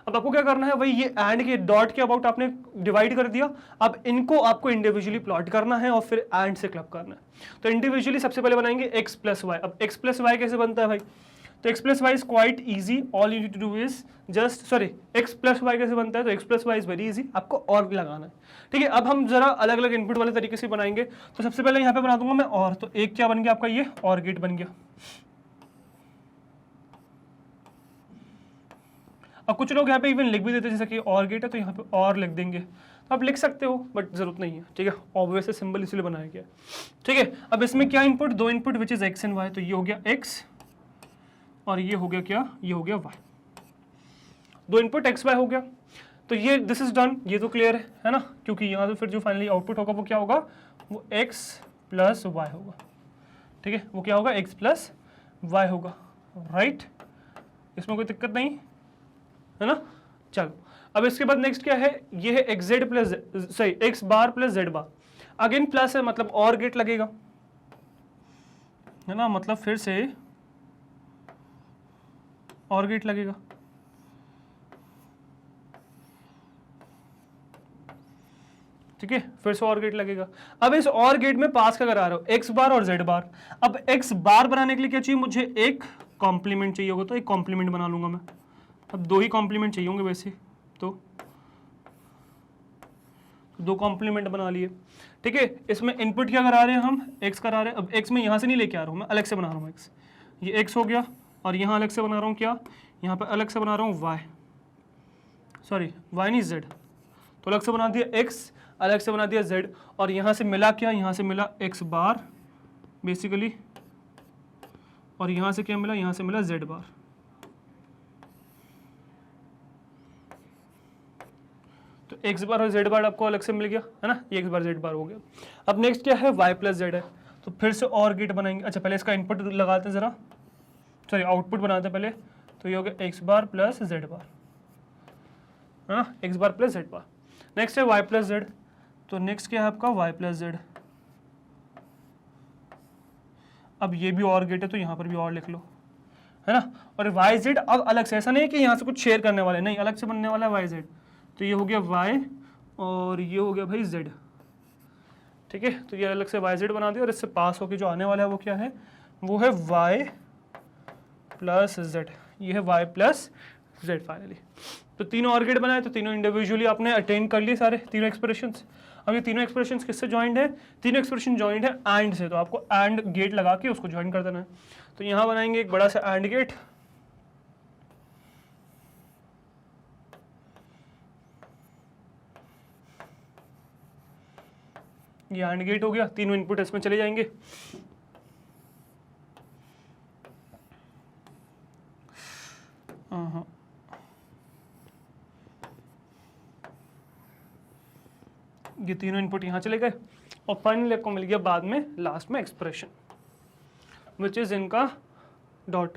अब आपको क्या करना है, वही ये एंड के डॉट के अबाउट आपने डिवाइड कर दिया, अब इनको आपको इंडिविजुअली प्लॉट करना है और फिर एंड से क्लब करना है। तो इंडिविजुअली सबसे पहले बनाएंगे x प्लस वाई। अब x प्लस वाई कैसे बनता है भाई, तो x plus Y is quite easy, all you need to do is just, sorry x plus Y कैसे बनता है, तो x plus Y is very easy, आपको और लगाना है। ठीक है, अब हम जरा अलग अलग इनपुट वाले तरीके से बनाएंगे। तो सबसे पहले यहाँ पे बना दूंगा मैं और, तो एक क्या बन गया आपका, ये और गेट बन गया। अब कुछ लोग यहाँ पे इवन लिख भी देते हैं, जैसे कि और गेट है तो यहाँ पे और लिख देंगे, तो आप लिख सकते हो बट जरूरत नहीं है। ठीक है, ऑब्वियस सिंबल इसलिए बनाया गया। ठीक है, अब इसमें क्या इनपुट, दो input which is X and Y, तो ये हो गया एक्स और ये हो गया क्या, ये हो गया वाई। दो इनपुट एक्स वाई हो गया, तो ये दिस इज डन, ये तो क्लियर है ना, क्योंकि यहाँ से फिर जो फाइनली आउटपुट होगा वो क्या होगा, वो x प्लस वाई होगा। ठीक है, वो क्या होगा, x प्लस वाई होगा, राइट, इसमें कोई दिक्कत नहीं है ना। चलो, अब इसके बाद नेक्स्ट क्या है, ये है एक्स जेड प्लस, सही एक्स बार प्लस जेड बार, अगेन प्लस है मतलब और गेट लगेगा, है ना, मतलब फिर से और गेट लगेगा। ठीक है, फिर से और गेट लगेगा। अब इस और गेट में पास क्या करा रहे हो, एक्स बार और जेड बार। अब एक्स बार बनाने के लिए क्या चाहिए, मुझे एक कॉम्प्लीमेंट चाहिए होगा, तो एक कॉम्प्लीमेंट बना लूंगा मैं। अब दो ही कॉम्प्लीमेंट चाहिए होंगे वैसे तो दो कॉम्प्लीमेंट बना लिए। ठीक है, इसमें इनपुट क्या करा रहे हैं हम, एक्स करा रहे हैं। अब एक्स में यहाँ से नहीं लेके आ रहा हूँ मैं, अलग से बना रहा हूँ एक्स, ये एक्स हो गया और यहाँ अलग से बना रहा हूँ क्या, यहाँ पर अलग से बना रहा हूँ वाई, सॉरी वाई नहीं जेड, तो अलग से बना दिया एक्स, अलग से बना दिया जेड, और यहाँ से मिला क्या, यहाँ से मिला एक्स बार बेसिकली, और यहाँ से क्या मिला, यहाँ से मिला जेड बार। तो एक्स बार और जेड बार आपको अलग से मिल गया, है ना, ये एक्स बार जेड बार हो गया। अब नेक्स्ट क्या है, वाई प्लस जेड है, तो फिर से और गेट बनाएंगे। अच्छा, पहले इसका इनपुट लगाते हैं जरा, सॉरी आउटपुट बनाते हैं पहले, तो ये हो गया एक्स बार प्लस जेड बार, है ना, एक्स बार प्लस जेड बार। नेक्स्ट है वाई प्लस जेड, तो नेक्स्ट क्या है आपका वाई प्लस जेड। अब ये भी और गेट है तो यहाँ पर भी और लिख लो, है ना, और वाई जेड अब अलग से, ऐसा नहीं है कि यहाँ से कुछ शेयर करने वाले, नहीं, अलग से बनने वाला है वाई जेड। तो ये हो गया वाई और ये हो गया भाई जेड। ठीक है, तो ये अलग से वाई जेड बना दिया और इससे पास होकर जो आने वाला है वो क्या है, वो है वाई प्लस जेड, ये है वाई प्लस जेड फाइनली। तो तीनों और गेट बनाए, तो तीनों इंडिविजुअली आपने अटेन कर लिए सारे तीनों एक्सप्रेशंस। अब ये तीनों एक्सप्रेशंस किससे जॉइंड है, तीनों एक्सप्रेशन जॉइंड है एंड से, तो आपको एंड गेट लगा के उसको ज्वाइन कर देना है। तो यहाँ बनाएंगे एक बड़ा सा एंड गेट, ये एंड गेट हो गया, तीनों इनपुट इसमें चले जाएंगे। ये तीनों इनपुट यहाँ चले गए और फाइनली आपको मिल गया बाद में लास्ट में एक्सप्रेशन विच इज इनका डॉट।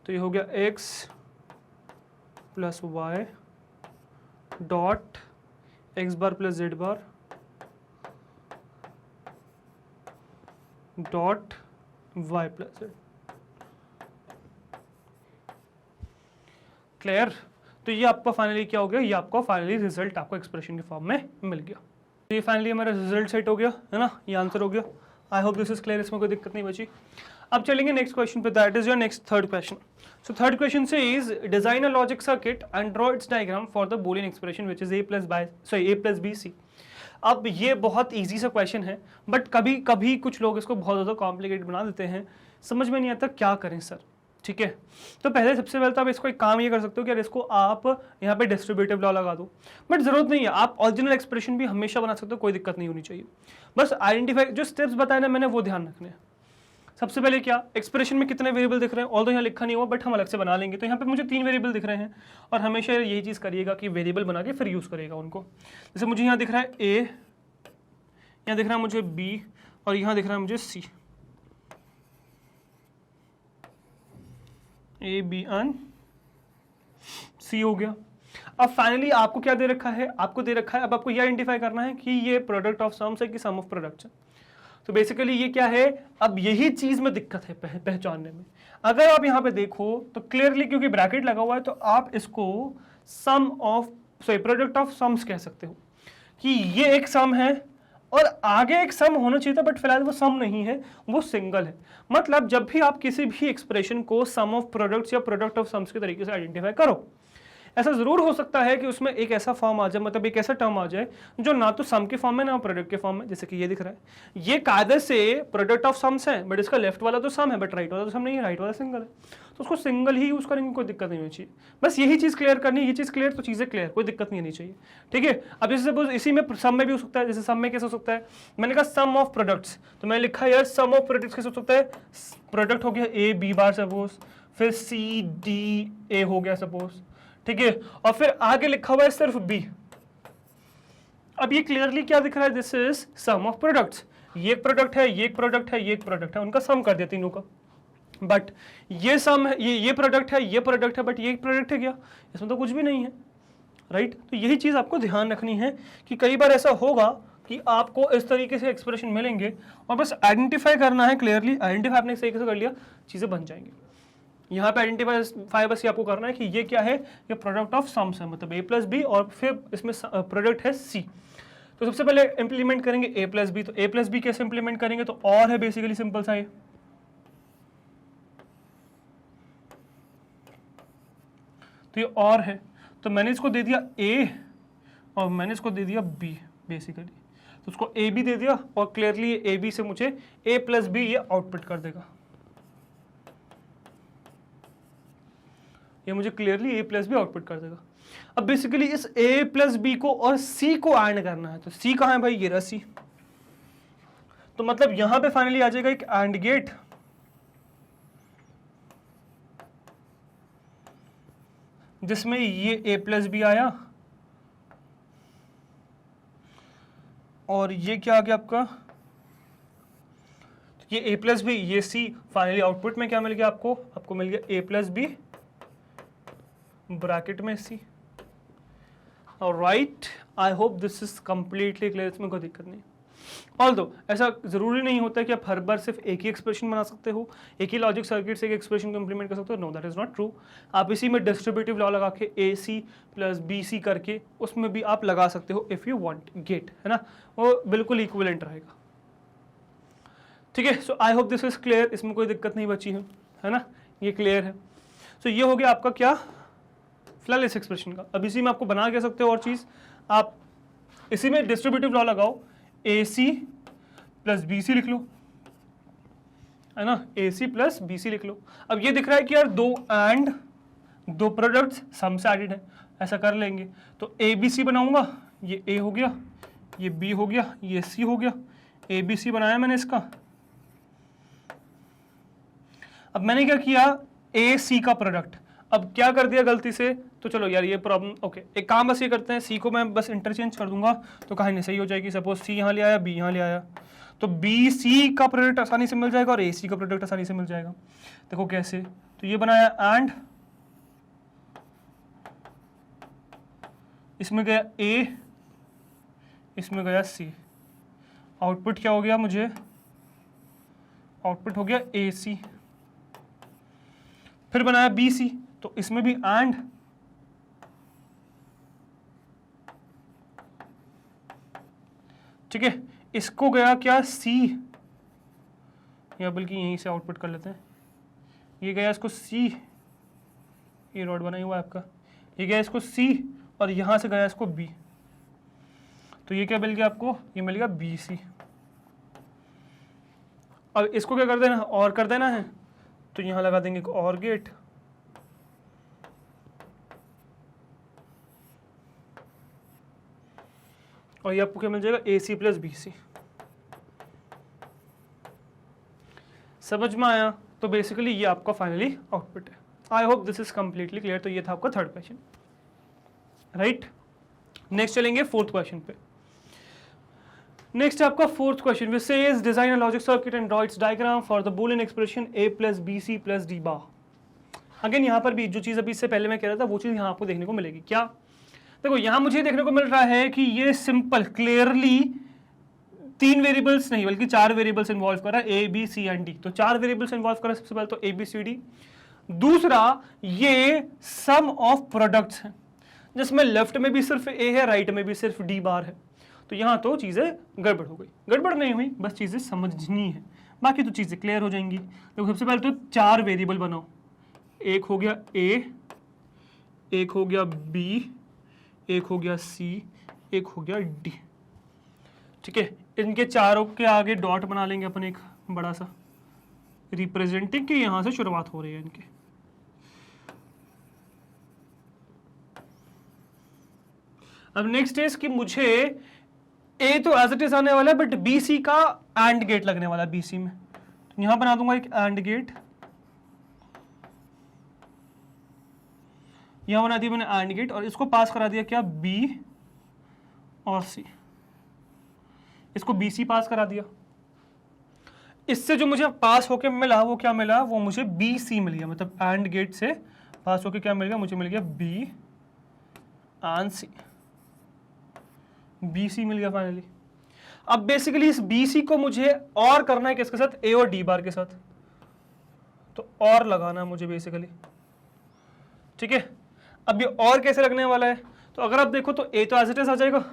तो ये हो गया x plus y dot x bar plus z bar dot y plus z. Clear? तो ये आपका फाइनली क्या हो गया, ये आपका फाइनली रिजल्ट आपको एक्सप्रेशन के फॉर्म में मिल गया। तो ये फाइनली हमारा रिजल्ट सेट हो गया, है ना, ये आंसर हो गया। I hope this is clear, इसमें कोई दिक्कत नहीं बची। अब चलेंगे नेक्स्ट क्वेश्चन पे, that is your next third question. So third question से is design a logic circuit and draw its diagram for the Boolean expression which is a plus B C. अब ये बहुत ईजी सा question है, but कभी कभी कुछ लोग इसको बहुत ज़्यादा कॉम्प्लिकेट बना देते हैं, समझ में नहीं आता क्या करें सर। ठीक है, तो पहले सबसे पहले तो आप इसको एक काम ये कर सकते हो कि इसको आप यहाँ पे डिस्ट्रीब्यूटिव लॉ लगा दो, बट जरूरत नहीं है, आप ओरिजिनल एक्सप्रेशन भी हमेशा बना सकते हो, कोई दिक्कत नहीं होनी चाहिए। बस आइडेंटिफाई जो स्टेप्स बताए ना मैंने वो ध्यान रखने हैं। सबसे पहले क्या एक्सप्रेशन में कितने वेरिएबल दिख रहे हैं, ऑल्दो यहाँ लिखा नहीं हुआ बट हम अलग से बना लेंगे। तो यहाँ पे मुझे 3 वेरिएबल दिख रहे हैं और हमेशा यही चीज़ करिएगा कि वेरिएबल बना के फिर यूज़ करिएगा उनको। जैसे मुझे यहाँ दिख रहा है ए, यहाँ दिख रहा है मुझे बी और यहाँ दिख रहा है मुझे सी, ए बी एंड सी हो गया। अब फाइनली आपको क्या दे रखा है, आपको दे रखा है, अब आपको ये आइडेंटिफाई करना है कि ये प्रोडक्ट ऑफ सम्स है कि सम ऑफ प्रोडक्ट्स है। तो बेसिकली ये क्या है, अब यही चीज में दिक्कत है पहचानने में। अगर आप यहाँ पे देखो तो क्लियरली क्योंकि ब्रैकेट लगा हुआ है तो आप इसको सम ऑफ प्रोडक्ट ऑफ सम्स कह सकते हो कि ये एक सम है और आगे एक सम होना चाहिए था बट फिलहाल वो सम नहीं है, वो सिंगल है। मतलब जब भी आप किसी भी एक्सप्रेशन को सम ऑफ प्रोडक्ट्स या प्रोडक्ट ऑफ सम्स के तरीके से आइडेंटिफाई करो, ऐसा जरूर हो सकता है कि उसमें एक ऐसा फॉर्म आ जाए, मतलब एक ऐसा टर्म आ जाए जो ना तो सम के फॉर्म में ना प्रोडक्ट के फॉर्म में। जैसे कि ये दिख रहा है, ये कायदे से प्रोडक्ट ऑफ सम्स है बट इसका लेफ्ट वाला तो सम है बट राइट वाला तो सम नहीं है, राइट वाला सिंगल है, तो उसको सिंगल ही यूज करेंगे, कोई दिक्कत नहीं होनी चाहिए। बस यही चीज क्लियर करनी है, ये चीज क्लियर तो चीजें क्लियर, कोई दिक्कत नहीं होनी चाहिए। ठीक है, अब जैसे सपोज इसी में सम में भी हो सकता है, जैसे सम में कैसे हो सकता है, मैंने कहा सम ऑफ प्रोडक्ट्स, तो मैंने लिखा यार सम ऑफ प्रोडक्ट्स कैसे हो सकता है, प्रोडक्ट हो गया ए बी बार सपोज, फिर सी डी ए हो गया सपोज, ठीक है, और फिर आगे लिखा हुआ है सिर्फ बी। अब ये क्लियरली क्या दिख रहा है, this is sum of products, ये एक प्रोडक्ट है, ये एक प्रोडक्ट है, ये एक प्रोडक्ट है, उनका सम कर दिया तीनों का। बट ये सम है, ये प्रोडक्ट है, ये प्रोडक्ट है, बट ये एक प्रोडक्ट है क्या, इसमें तो कुछ भी नहीं है, राइट। तो यही चीज आपको ध्यान रखनी है कि कई बार ऐसा होगा कि आपको इस तरीके से एक्सप्रेशन मिलेंगे और बस आइडेंटिफाई करना है क्लियरली, आइडेंटिफाई आपने सही से कर लिया, चीजें बन जाएंगी। यहाँ पे आइडेंटिफाई बस ये आपको करना है कि ये क्या है, ये प्रोडक्ट ऑफ सम्स है, मतलब ए प्लस बी और फिर इसमें प्रोडक्ट है सी। तो सबसे पहले इंप्लीमेंट करेंगे ए प्लस बी, तो ए प्लस बी कैसे इंप्लीमेंट करेंगे, तो और है बेसिकली सिंपल सा ये, तो ये और है, तो मैंने इसको दे दिया ए और मैंने इसको दे दिया बी बेसिकली, तो उसको ए बी दे दिया और क्लियरली ए बी से मुझे ए प्लस बी ये आउटपुट कर देगा, ये मुझे क्लियरली ए प्लस बी आउटपुट कर देगा। अब बेसिकली इस ए प्लस बी को और सी को एंड करना है, तो सी कहाँ है भाई, ये रहा सी, तो मतलब यहां पे फाइनली आ जाएगा एक एंड गेट, जिसमें ये ए प्लस बी आया और ये क्या आ गया आपका, ये ए प्लस बी, ये सी, फाइनली आउटपुट में क्या मिल गया आपको, आपको मिल गया ए प्लस बी ब्रैकेट में सी। Alright, I hope this is completely clear, इसमें कोई दिक्कत नहीं। ऑल्दो ऐसा जरूरी नहीं होता कि आप हर बार सिर्फ एक ही एक्सप्रेशन बना सकते हो, एक ही लॉजिक सर्किट से एक एक्सप्रेशन को इंप्लीमेंट कर सकते हो, no that is not true. आप इसी में डिस्ट्रीब्यूटिव लॉ लगा के ए सी प्लस बी सी करके उसमें भी आप लगा सकते हो इफ यू वांट गेट, है ना, वो बिल्कुल इक्विवेलेंट रहेगा। ठीक है, so I hope this is clear, इसमें कोई दिक्कत नहीं बची है ना, ये क्लियर है। सो ये हो गया आपका क्या, फिलहाल इस एक्सप्रेशन का। अब इसी में आपको बना कह सकते हो और चीज, आप इसी में डिस्ट्रीब्यूटिव लॉ लगाओ, ए सी प्लस बी सी लिख लो, है ना, ए सी प्लस बी सी लिख लो। अब ये दिख रहा है कि यार दो एंड दो प्रोडक्ट्स सम से एडेड है, ऐसा कर लेंगे, तो ए बी सी बनाऊंगा, ये ए हो गया, ये बी हो गया, ये सी हो गया, ए बी सी बनाया मैंने इसका। अब मैंने क्या किया, ए सी का प्रोडक्ट, अब क्या कर दिया गलती से, तो चलो यार ये प्रॉब्लम, ओके एक काम बस ये करते हैं, सी को मैं बस इंटरचेंज कर दूंगा तो कहानी सही हो जाएगी। सपोज सी यहाँ ले आया, बी यहाँ ले आया, तो बी सी का प्रोडक्ट आसानी से मिल जाएगा और ए सी का प्रोडक्ट आसानी से मिल जाएगा। देखो कैसे, तो ये बनाया एंड, इसमें गया ए, इसमें गया सी, आउटपुट क्या हो गया मुझे, आउटपुट हो गया ए सी। फिर बनाया बी सी, तो इसमें भी एंड, ठीक है, इसको गया क्या सी, या बल्कि यहीं से आउटपुट कर लेते हैं, ये गया इसको सी, ये रॉड बना हुआ है आपका, ये गया इसको सी और यहां से गया इसको बी, तो ये क्या मिल गया आपको, ये मिल गया बी सी। अब इसको क्या कर देना, और कर देना है, तो यहां लगा देंगे एक और गेट, और ये आपको क्या मिल जाएगा, ए सी प्लस बी सी। समझ में आया? तो बेसिकली ये आपका फाइनली आउटपुट है। I hope this is completely clear. तो ये था आपका थर्ड क्वेश्चन, राइट। नेक्स्ट चलेंगे फोर्थ क्वेश्चन पे। नेक्स्ट आपका fourth question which says design a logic circuit and draw its diagram for the Boolean expression a plus B C plus D bar. Again यहाँ पर भी जो चीज़ अभी इससे पहले मैं कह रहा था वो चीज़ यहाँ आपको देखने को मिलेगी। क्या? देखो यहाँ मुझे देखने को मिल रहा है कि ये सिंपल क्लियरली 3 वेरिएबल्स नहीं बल्कि 4 वेरिएबल्स इन्वॉल्व कर रहा है, A B C and D. तो 4 वेरिएबल्स इन्वॉल्व कर रहा है सबसे पहले तो ए बी सी डी। दूसरा ये सम ऑफ प्रोडक्ट्स हैं जिसमें लेफ्ट में भी सिर्फ ए है, राइट में भी सिर्फ डी बार है। तो यहाँ तो चीज़ें गड़बड़ हो गई। गड़बड़ नहीं हुई, बस चीज़ें समझनी है, बाकी तो चीज़ें क्लियर हो जाएंगी। तो सबसे पहले तो 4 वेरिएबल बनाओ। एक हो गया ए, एक हो गया बी, एक हो गया सी, एक हो गया डी। ठीक है, इनके चारों के आगे डॉट बना लेंगे अपन एक बड़ा सा, रिप्रेजेंटिंग कि यहाँ से शुरुआत हो रही है इनके। अब नेक्स्ट इज कि मुझे ए तो एज इट इज आने वाला है बट बी सी का एंड गेट लगने वाला है बी सी में। तो यहां बना दूंगा एक एंड गेट, यहां बना दिया मैंने एंड गेट और इसको पास करा दिया क्या, बी और सी। इसको बी सी पास करा दिया। इससे जो मुझे पास होके मिला वो क्या मिला, वो मुझे बी सी मिल गया। मतलब एंड गेट से पास होके क्या मिल गया, मुझे मिल गया B and C. B C मिल गया फाइनली। अब बेसिकली इस बी सी को मुझे और करना है किसके साथ, ए और डी बार के साथ। तो और लगाना है मुझे बेसिकली। ठीक है, अब ये और कैसे लगने वाला है, तो अगर आप देखो तो ए तो एज इट इज आ जाएगा,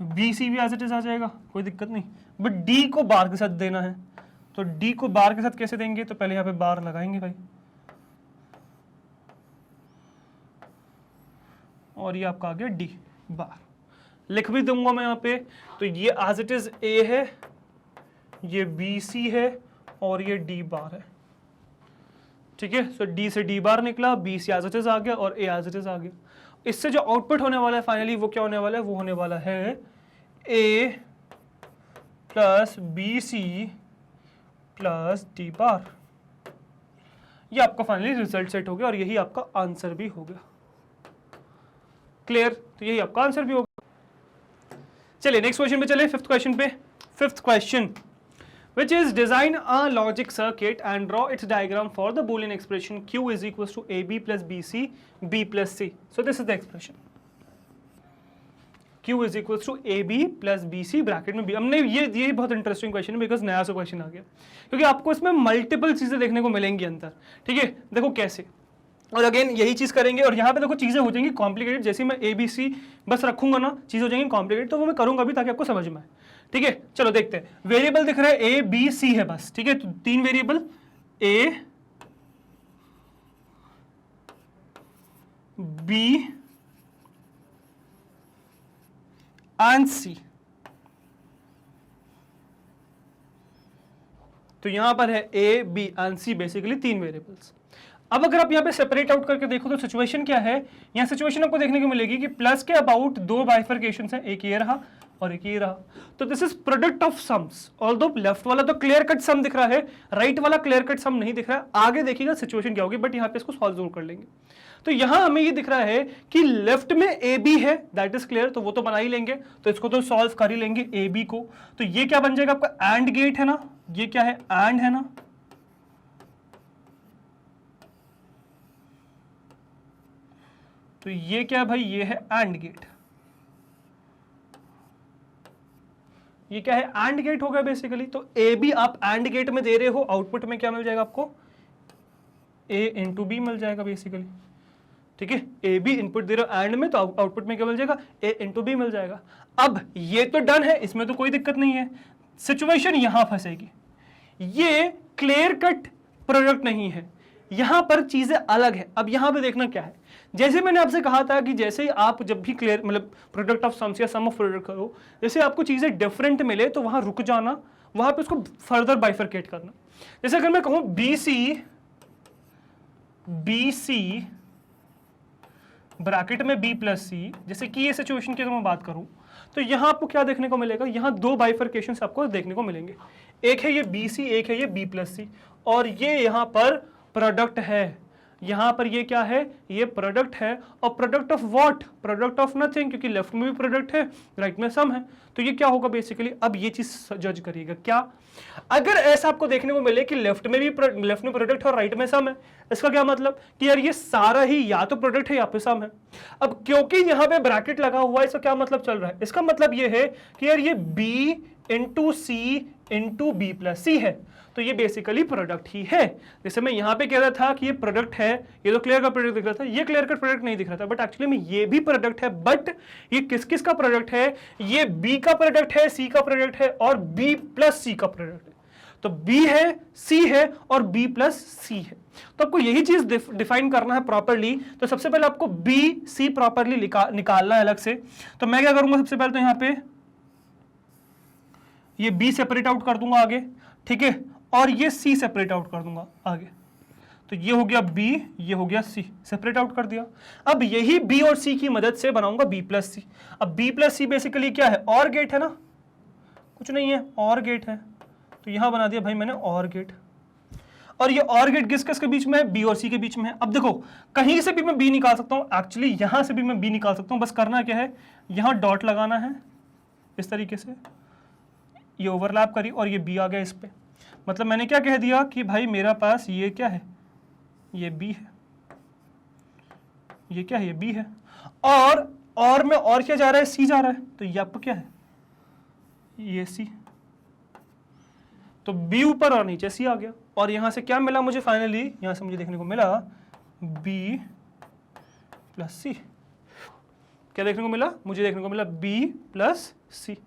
बी सी भी एज इट इज आ जाएगा, कोई दिक्कत नहीं। बट डी को बार के साथ देना है। तो डी को बार के साथ कैसे देंगे, तो पहले यहां पे बार लगाएंगे भाई, और ये आपका आ गया डी बार। लिख भी दूंगा मैं यहाँ पे। तो ये एज इट इज ए है, ये बी सी है और ये डी बार है। ठीक है, सो डी से डी बार निकला, B C as it is आ गया और ए एज इट इज आ गया। इससे जो आउटपुट होने वाला है फाइनली वो क्या होने वाला है, वो होने वाला है A plus B C plus D bar. ये आपका फाइनली रिजल्ट सेट हो गया और यही आपका आंसर भी हो गया। क्लियर? तो यही आपका आंसर भी होगा। चलिए नेक्स्ट क्वेश्चन पे चले, फिफ्थ क्वेश्चन पे। Fifth question which is design a logic circuit and draw its diagram for the boolean expression q is equals to ab plus bc b plus c. So this is the expression q is equals to ab plus bc bracket में b। हमने ये बहुत interesting question है because नया सा question आ गया, क्योंकि आपको इसमें मल्टीपल चीजें देखने को मिलेंगी अंदर। ठीक है, देखो कैसे, और अगेन यही चीज करेंगे और यहाँ पे देखो चीजें हो जाएंगी कॉम्प्लिकेटेड। जैसे मैं ए बी सी बस रखूंगा ना, चीजें हो जाएंगी कॉम्प्लिकेटेड, तो वो मैं करूंगा भी ताकि आपको समझ में आए। ठीक है, चलो देखते हैं। वेरिएबल दिख रहा है ए बी सी है बस। ठीक है, तो 3 variable A B and C. तो यहां पर है A B and C, basically 3 variables. अब अगर आप यहाँ पे सेपरेट आउट करके देखो तो सिचुएशन क्या है, यहाँ सिचुएशन आपको देखने को मिलेगी कि प्लस के अबाउट 2 बाइफर्केशंस हैं, एक ये रहा और एक ये रहा। तो this is product of sums. Although left वाला तो क्लियर कट सम दिख रहा है, राइट वाला क्लियर कट सम नहीं दिख रहा है। आगे देखिएगा सिचुएशन क्या होगी, बट यहाँ पे इसको सॉल्व जरूर कर लेंगे। तो यहाँ हमें ये दिख रहा है कि लेफ्ट में ए बी है, दैट इज क्लियर, तो वो तो बना ही लेंगे, तो इसको तो सॉल्व कर ही लेंगे ए बी को। तो ये क्या बन जाएगा आपका, एंड गेट है ना, ये क्या है, एंड है ना। तो ये क्या है भाई, ये है एंड गेट। ये क्या है, एंड गेट हो गया बेसिकली। तो ए बी आप एंड गेट में दे रहे हो, आउटपुट में क्या मिल जाएगा आपको, ए इंटू बी मिल जाएगा बेसिकली। ठीक है, ए बी इनपुट दे रहे हो एंड में, तो आउटपुट में क्या मिल जाएगा, ए इंटू बी मिल जाएगा। अब ये तो डन है, इसमें तो कोई दिक्कत नहीं है। सिचुएशन यहां फंसेगी, ये क्लियर कट प्रोडक्ट नहीं है, यहां पर चीजें अलग है। अब यहां पे देखना क्या है, जैसे मैंने आपसे कहा था कि जैसे ही आप जब भी क्लियर मतलब प्रोडक्ट ऑफ सम्स या सम ऑफ प्रोडक्ट करो, जैसे आपको चीजें डिफरेंट मिले तो वहां रुक जाना, वहां पे उसको फर्दर बाइफरकेट करना। जैसे अगर मैं कहूं बी सी ब्रैकेट में बी प्लस सी, जैसे कि ये सिचुएशन की अगर मैं बात करूं तो यहां आपको क्या देखने को मिलेगा, यहां दो बाइफर्केशंस आपको देखने को मिलेंगे, एक है ये बी सी, एक है ये बी प्लस सी, और ये यहां पर प्रोडक्ट है, यहां पर ये क्या है, ये प्रोडक्ट है, और product of what, product of nothing, क्योंकि लेफ्ट में भी प्रोडक्ट है राइट में सम है, तो ये क्या होगा बेसिकली। अब ये चीज जज करिएगा, क्या अगर ऐसा आपको देखने को मिले कि लेफ्ट में प्रोडक्ट है और राइट में सम है, इसका क्या मतलब कि यार ये सारा ही या तो प्रोडक्ट है या फिर सम है। अब क्योंकि यहां पे ब्रैकेट लगा हुआ है, इसका क्या मतलब चल रहा है, इसका मतलब ये है कि यार ये b इंटू सी इंटू बी प्लस सी है, तो ये बेसिकली प्रोडक्ट ही है। जैसे मैं यहां पे कह रहा था कि ये प्रोडक्ट है, ये तो क्लियर कट प्रोडक्ट दिख रहा था, ये क्लियर कट प्रोडक्ट नहीं दिख रहा था, बट एक्चुअली में ये भी प्रोडक्ट है, बट ये किस किस का प्रोडक्ट है, ये बी का प्रोडक्ट है, सी का प्रोडक्ट है और बी प्लस सी का प्रोडक्ट है। तो बी है, सी है और बी प्लस सी है, तो आपको यही चीज डिफाइन करना है प्रॉपरली। तो सबसे पहले आपको बी सी प्रॉपरली निकालना है अलग से। तो मैं क्या करूंगा, सबसे पहले तो यहां पे ये बी सेपरेट आउट कर दूंगा आगे, ठीक है, और ये सी सेपरेट आउट कर दूंगा आगे, तो ये हो गया बी, ये हो गया सी, सेपरेट आउट कर दिया। अब यही बी और सी की मदद से बनाऊंगा बी प्लस सी। अब बी प्लस सी बेसिकली क्या है, और गेट है ना, कुछ नहीं है, और गेट है, तो यहां बना दिया भाई मैंने और गेट, और ये और गेट किस किस के बीच में है, बी और सी के बीच में है। अब देखो कहीं से भी मैं बी निकाल सकता हूं, एक्चुअली यहां से भी मैं बी निकाल सकता हूं, बस करना क्या है, यहां डॉट लगाना है इस तरीके से, ये ओवरलैप करी और ये बी आ गया इस पे। मतलब मैंने क्या कह दिया कि भाई मेरा पास ये क्या है, ये बी है, ये क्या है, ये बी है, और में और क्या जा रहा है, सी जा रहा है, तो ये आपको क्या है, ये सी, तो बी ऊपर और नीचे सी आ गया, और यहां से क्या मिला मुझे फाइनली, यहां से मुझे देखने को मिला बी प्लस सी। क्या देखने को मिला, मुझे देखने को मिला बी प्लस सी।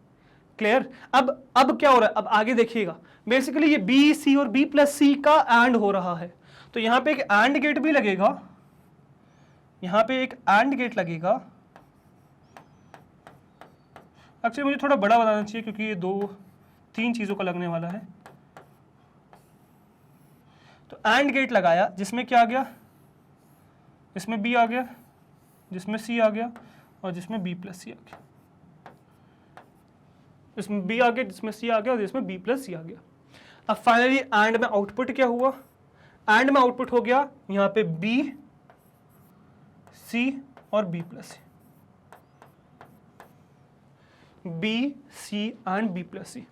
क्लियर। अब क्या हो रहा है, अब आगे देखिएगा, बेसिकली ये बी सी और बी प्लस सी का एंड हो रहा है, तो यहां पे एक एंड गेट भी लगेगा, यहां पे एक एंड गेट लगेगा। एक्चुअली मुझे थोड़ा बड़ा बताना चाहिए क्योंकि ये तीन चीजों का लगने वाला है। तो एंड गेट लगाया जिसमें क्या आ गया, इसमें बी आ गया, जिसमें सी आ गया, और जिसमें बी प्लस सी आ गया, इसमें बी आ गया, जिसमें सी आ गया, और जिसमें बी प्लस सी आ गया। अब फाइनली एंड में आउटपुट क्या हुआ, एंड में आउटपुट हो गया यहां पे बी सी और B plus C, B C and B plus C,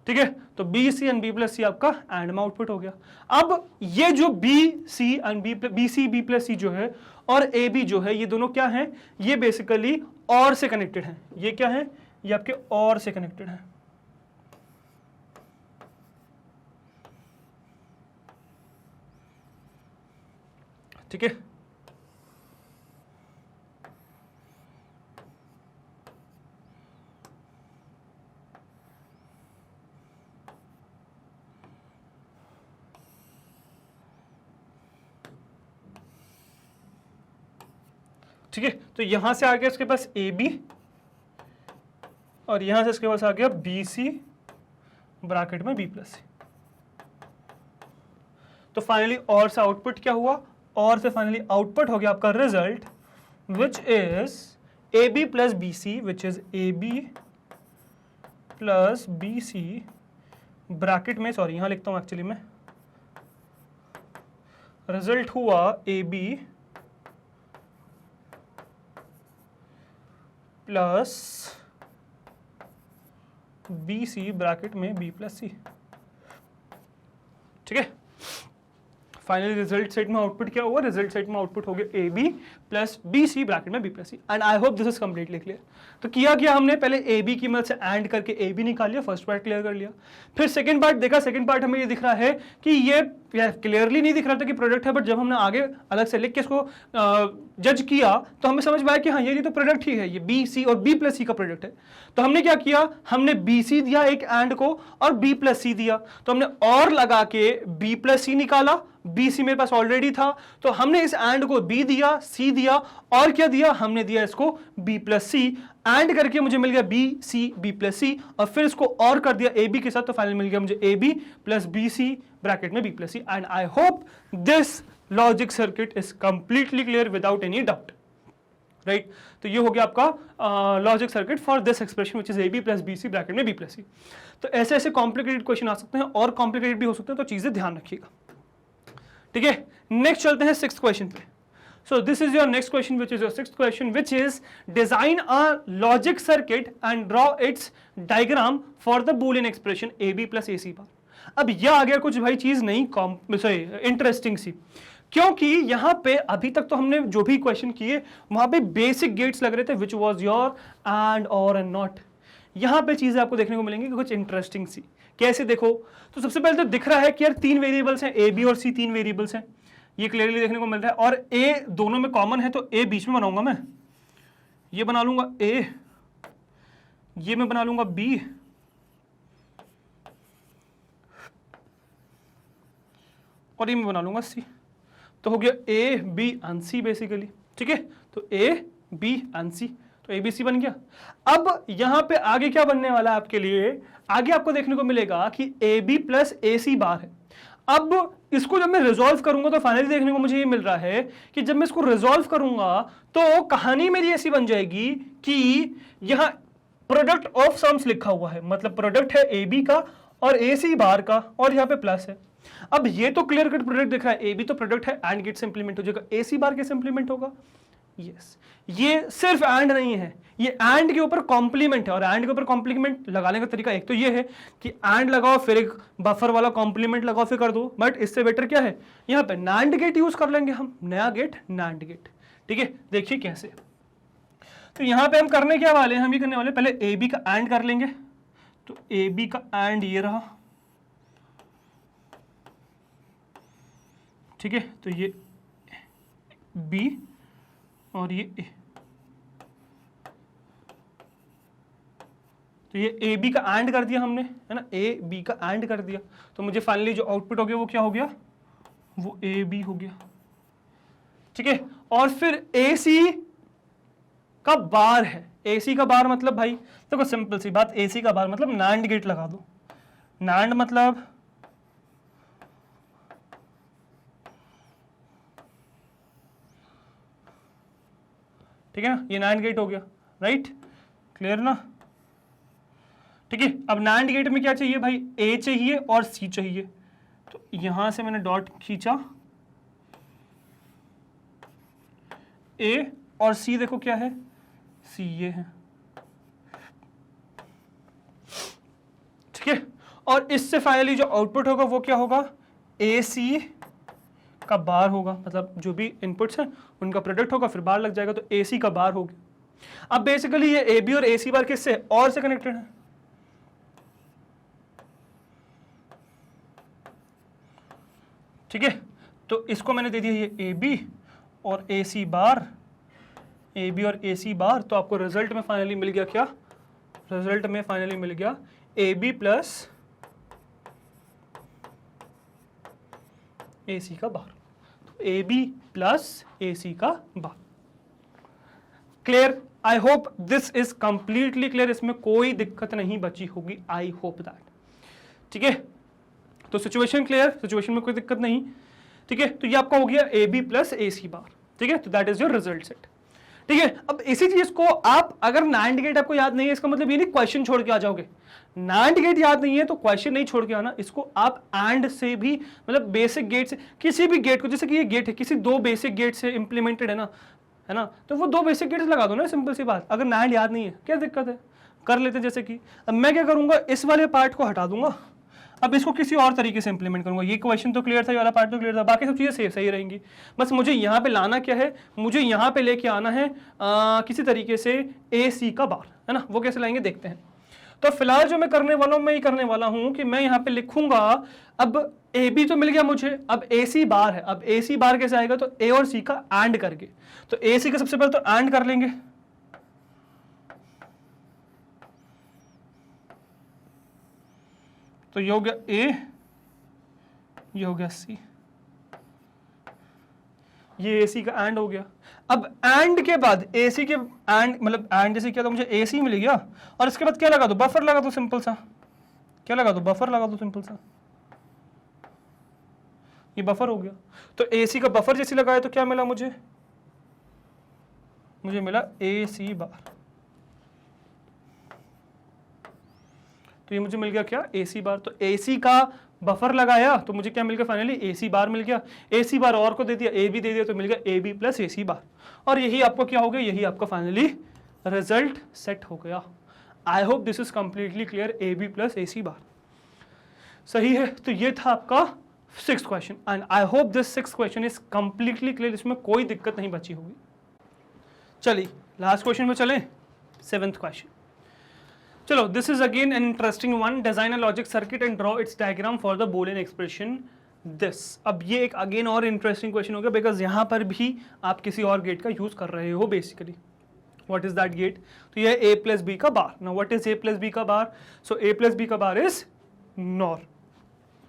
ठीक है। तो B C and B plus C आपका एंड में आउटपुट हो गया। अब ये जो B C and B C B plus C जो है और ए बी जो है, ये दोनों क्या हैं, ये बेसिकली और से कनेक्टेड हैं। ये क्या है, ये आपके और से कनेक्टेड है, ठीक है। ठीक है, तो यहां से आ गया इसके पास ए बी, और यहां से इसके पास आ गया बी सी ब्रैकेट में बी प्लस सी। तो फाइनली और से आउटपुट क्या हुआ, और से फाइनली आउटपुट हो गया आपका result which is A B plus B C, which is A B plus B C bracket में, सॉरी यहां लिखता हूं एक्चुअली में, रिजल्ट हुआ A B plus B C bracket में बी प्लस सी, ठीक है। फाइनली रिजल्ट सेट में आउटपुट क्या हुआ, रिजल्ट सेट में आउटपुट हो गया A B plus B C bracket में B plus C. And I hope this is completely clear. तो किया क्या हमने, पहले ए बी की मदद से एंड करके ए बी निकाल लिया, फर्स्ट पार्ट क्लियर कर लिया। फिर सेकंड पार्ट देखा, सेकंड पार्ट हमें ये दिख रहा है कि ये क्लियरली नहीं दिख रहा था कि प्रोडक्ट है, बट जब हमने आगे अलग से लिख के इसको जज किया तो हमें समझ में आया कि हाँ ये तो प्रोडक्ट ही है, ये बी सी और बी प्लस सी का प्रोडक्ट है। तो हमने क्या किया, हमने बी सी दिया एक एंड को और बी प्लस सी दिया, तो हमने और लगा के बी प्लस सी निकाला, बी सी मेरे पास ऑलरेडी था, तो हमने इस एंड को बी दिया, सी दिया, और क्या दिया, हमने दिया इसको बी प्लस सी, एंड करके मुझे मिल गया बी सी बी प्लस सी, और फिर इसको और कर दिया ए बी के साथ, तो फाइनल मिल गया मुझे A B plus B C bracket में B plus C. And I hope this logic circuit is completely clear without any doubt. Right तो ये हो गया आपका logic circuit for this expression which is A B plus B C bracket में B plus C. तो ऐसे ऐसे complicated question आ सकते हैं और कॉम्प्लिकेटेड भी हो सकते हैं, तो चीजें ध्यान रखिएगा। ठीक है, नेक्स्ट चलते हैं सिक्स्थ क्वेश्चन पे। So this is your next question, which is your sixth question, which is design a logic circuit and draw its diagram for the Boolean expression AB plus AC bar। अब यह आ गया कुछ भाई चीज नहीं interesting सी, क्योंकि यहां पे अभी तक तो हमने जो भी क्वेश्चन किए वहां पे बेसिक गेट्स लग रहे थे, विच वॉज योर एंड और एंड नॉट। यहां पे चीजें आपको देखने को मिलेंगी कुछ इंटरेस्टिंग सी। कैसे देखो, तो सबसे पहले तो दिख रहा है कि यार तीन वेरिएबल्स हैं, ए बी और सी तीन वेरिएबल्स हैं, ये क्लियरली देखने को मिल रहा है, और ए दोनों में कॉमन है, तो ए बीच में बनाऊंगा मैं, ये बना लूंगा ए, ये मैं बना लूंगा बी, और ये मैं बना लूंगा सी। तो हो गया A B and C basically. ठीक है, तो ए बी एंड सी, तो ए बी सी बन गया। अब यहां पे आगे क्या बनने वाला है आपके लिए, आगे आपको देखने को मिलेगा कि ए B plus A C bar है। अब इसको जब मैं रिजॉल्व करूंगा तो फाइनली देखने को मुझे ये मिल रहा है कि जब मैं इसको रिजॉल्व करूंगा तो कहानी मेरी ऐसी बन जाएगी कि यहां प्रोडक्ट ऑफ सम्स लिखा हुआ है, मतलब प्रोडक्ट है ए बी का और ए सी बार का, और यहां पे प्लस है। अब ये तो क्लियर कट प्रोडक्ट दिख रहा है, ए बी तो प्रोडक्ट है, एंड गेट से इंप्लीमेंट हो जाएगा, ए सी बार कैसे इंप्लीमेंट होगा? यस, ये सिर्फ एंड नहीं है, ये एंड के ऊपर कॉम्प्लीमेंट है, और एंड के ऊपर कॉम्प्लीमेंट लगाने का तरीका एक तो ये है कि एंड लगाओ फिर एक बफर वाला कॉम्प्लीमेंट लगाओ फिर कर दो, बट इससे बेटर क्या है, यहाँ पे नैंड गेट यूज कर लेंगे हम, नया गेट नैंड गेट। ठीक है, देखिए कैसे। तो यहाँ पे हम करने क्या वाले हैं, हम ये करने वाले पहले ए बी का एंड कर लेंगे, तो ए बी का एंड ये रहा। ठीक है, तो ये बी और ये ए, तो ये ए बी का एंड कर दिया हमने, है ना, ए बी का एंड कर दिया, तो मुझे फाइनली जो आउटपुट हो गया वो क्या हो गया, वो ए बी हो गया। ठीक है, और फिर ए सी का बार है, ए सी का बार मतलब भाई देखो सिंपल सी बात, ए सी का बार मतलब नैंड गेट लगा दो, नैंड मतलब ठीक है ना, ये नैंड गेट हो गया, राइट, क्लियर ना। ठीक है, अब नैंड गेट में क्या चाहिए भाई, ए चाहिए और सी चाहिए, तो यहां से मैंने डॉट खींचा, ए और सी देखो क्या है, सी ये है। ठीक है, और इससे फाइनली जो आउटपुट होगा वो क्या होगा, ए सी का बार होगा, मतलब जो भी इनपुट्स हैं उनका प्रोडक्ट होगा फिर बार लग जाएगा, तो ए सी का बार हो गया। अब बेसिकली ये ए बी और ए सी बार किससे और से कनेक्टेड है, ठीक है, तो इसको मैंने दे दिया ये ए बी और ए सी बार, ए बी और ए सी बार, तो आपको रिजल्ट में फाइनली मिल गया क्या, रिजल्ट में फाइनली मिल गया A B plus A C का बार, तो ए बी प्लस ए सी का bar. Clear, I hope this is completely clear, इसमें कोई दिक्कत नहीं बची होगी, आई होप दैट। ठीक है, तो सिचुएशन क्लियर, सिचुएशन में कोई दिक्कत नहीं। ठीक है, तो ये आपका हो गया A B plus A C बार। ठीक है, तो that is your result set. ठीक है, अब इसी चीज को आप अगर नैंड गेट आपको याद नहीं है, इसका मतलब ये नहीं क्वेश्चन छोड़ के आ जाओगे, नैंड गेट याद नहीं है तो क्वेश्चन नहीं छोड़ के आना, इसको आप एंड से भी, मतलब बेसिक गेट से किसी भी गेट को, जैसे कि ये गेट है किसी दो बेसिक गेट से इंप्लीमेंटेड है ना, तो वो दो बेसिक गेट्स लगा दो ना, सिंपल सी बात। अगर नैंड याद नहीं है क्या दिक्कत है, कर लेते। जैसे कि अब मैं क्या करूंगा, इस वाले पार्ट को हटा दूंगा, अब इसको किसी और तरीके से इंप्लीमेंट करूंगा। ये क्वेश्चन तो क्लियर था, ये वाला पार्ट तो क्लियर था, बाकी सब चीज़ें सही रहेंगी। बस मुझे यहाँ पे लाना क्या है, मुझे यहाँ पे लेके आना है किसी तरीके से ए सी का बार, है ना, वो कैसे लाएंगे देखते हैं। तो फिलहाल जो मैं करने वाला हूँ, मैं ये करने वाला हूँ कि मैं यहाँ पे लिखूंगा, अब ए बी तो मिल गया मुझे, अब ए सी बार है। अब ए सी बार कैसे आएगा, तो ए और सी का एंड करके, तो ए सी का सबसे पहले तो एंड कर लेंगे, तो ये हो गया ए, ये हो गया सी, ये ए सी का एंड हो गया। अब एंड के बाद ए सी के एंड, मतलब एंड जैसे क्या, तो मुझे ए सी मिल गया, और इसके बाद क्या लगा दो, बफर लगा दो सिंपल सा, क्या लगा दो, बफर लगा दो सिंपल सा, ये बफर हो गया। तो ए सी का बफर जैसे लगाया तो क्या मिला मुझे, मुझे मिला ए सी बार, तो ये मुझे मिल गया क्या, ए सी बार। तो ए सी का बफर लगाया तो मुझे क्या मिल गया फाइनली, ए सी बार मिल गया। ए सी बार और को दे दिया, ए बी दे दिया, तो मिल गया A B plus A C बार। और यही आपको क्या हो गया, यही आपका फाइनली रिजल्ट सेट हो गया। I hope this is completely clear, A B plus A C bar. सही है, तो ये था आपका 6th question and I hope this 6th question is completely clear, इसमें कोई दिक्कत नहीं बची होगी। चलिए लास्ट क्वेश्चन में चलें, 7th क्वेश्चन। चलो, this is again an interesting one, design a logic circuit and draw its diagram for the Boolean expression this. अब ये एक अगेन और इंटरेस्टिंग क्वेश्चन हो गया, बिकॉज यहाँ पर भी आप किसी और गेट का यूज कर रहे हो basically. What is that gate, तो ये ए प्लस बी का bar. Now what is A plus B का bar, so A plus B का bar is NOR,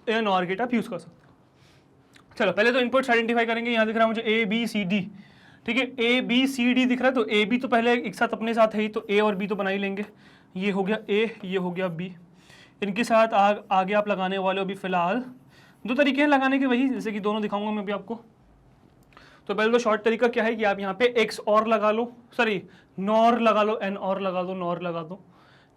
A NOR gate आप यूज कर सकते हो। चलो पहले तो इनपुट्स आइडेंटिफाई करेंगे। यहाँ दिख रहा है मुझे ए बी सी डी, ठीक है, ए बी सी डी दिख रहा है, तो ए बी तो पहले एक साथ अपने साथ है ही, तो ए और बी तो बना ही लेंगे। ये हो गया ए, ये हो गया बी, इनके साथ आगे आप लगाने वाले हो अभी फिलहाल दो तरीके हैं लगाने के, वही जैसे कि दोनों दिखाऊंगा मैं अभी आपको। तो पहले तो शॉर्ट तरीका क्या है कि आप यहाँ पे एक्स और लगा लो, सॉरी नॉर लगा लो, एन और लगा दो, नॉर लगा दो,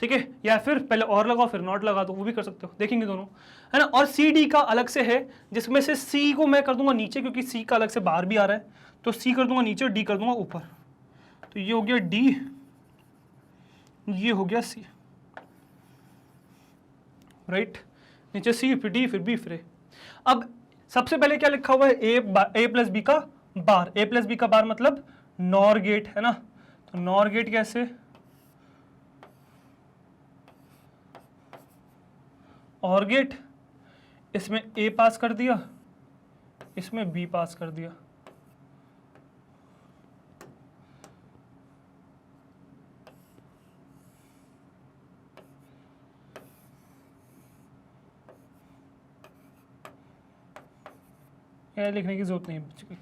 ठीक है, या फिर पहले और लगाओ फिर नॉट लगा दो, वो भी कर सकते हो, देखेंगे दोनों, है ना। और सी डी का अलग से है, जिसमें से सी को मैं कर दूंगा नीचे, क्योंकि सी का अलग से बाहर भी आ रहा है, तो सी कर दूंगा नीचे और डी कर दूंगा ऊपर। तो ये हो गया डी, ये हो गया सी, राइट, नीचे सी फिर डी फिर बी फिर ए। अब सबसे पहले क्या लिखा हुआ है, ए प्लस बी का बार, ए प्लस बी का बार मतलब नॉर गेट, है ना। तो नॉर गेट कैसे, और गेट, इसमें ए पास कर दिया, इसमें बी पास कर दिया, लिखने की जरूरत नहीं है,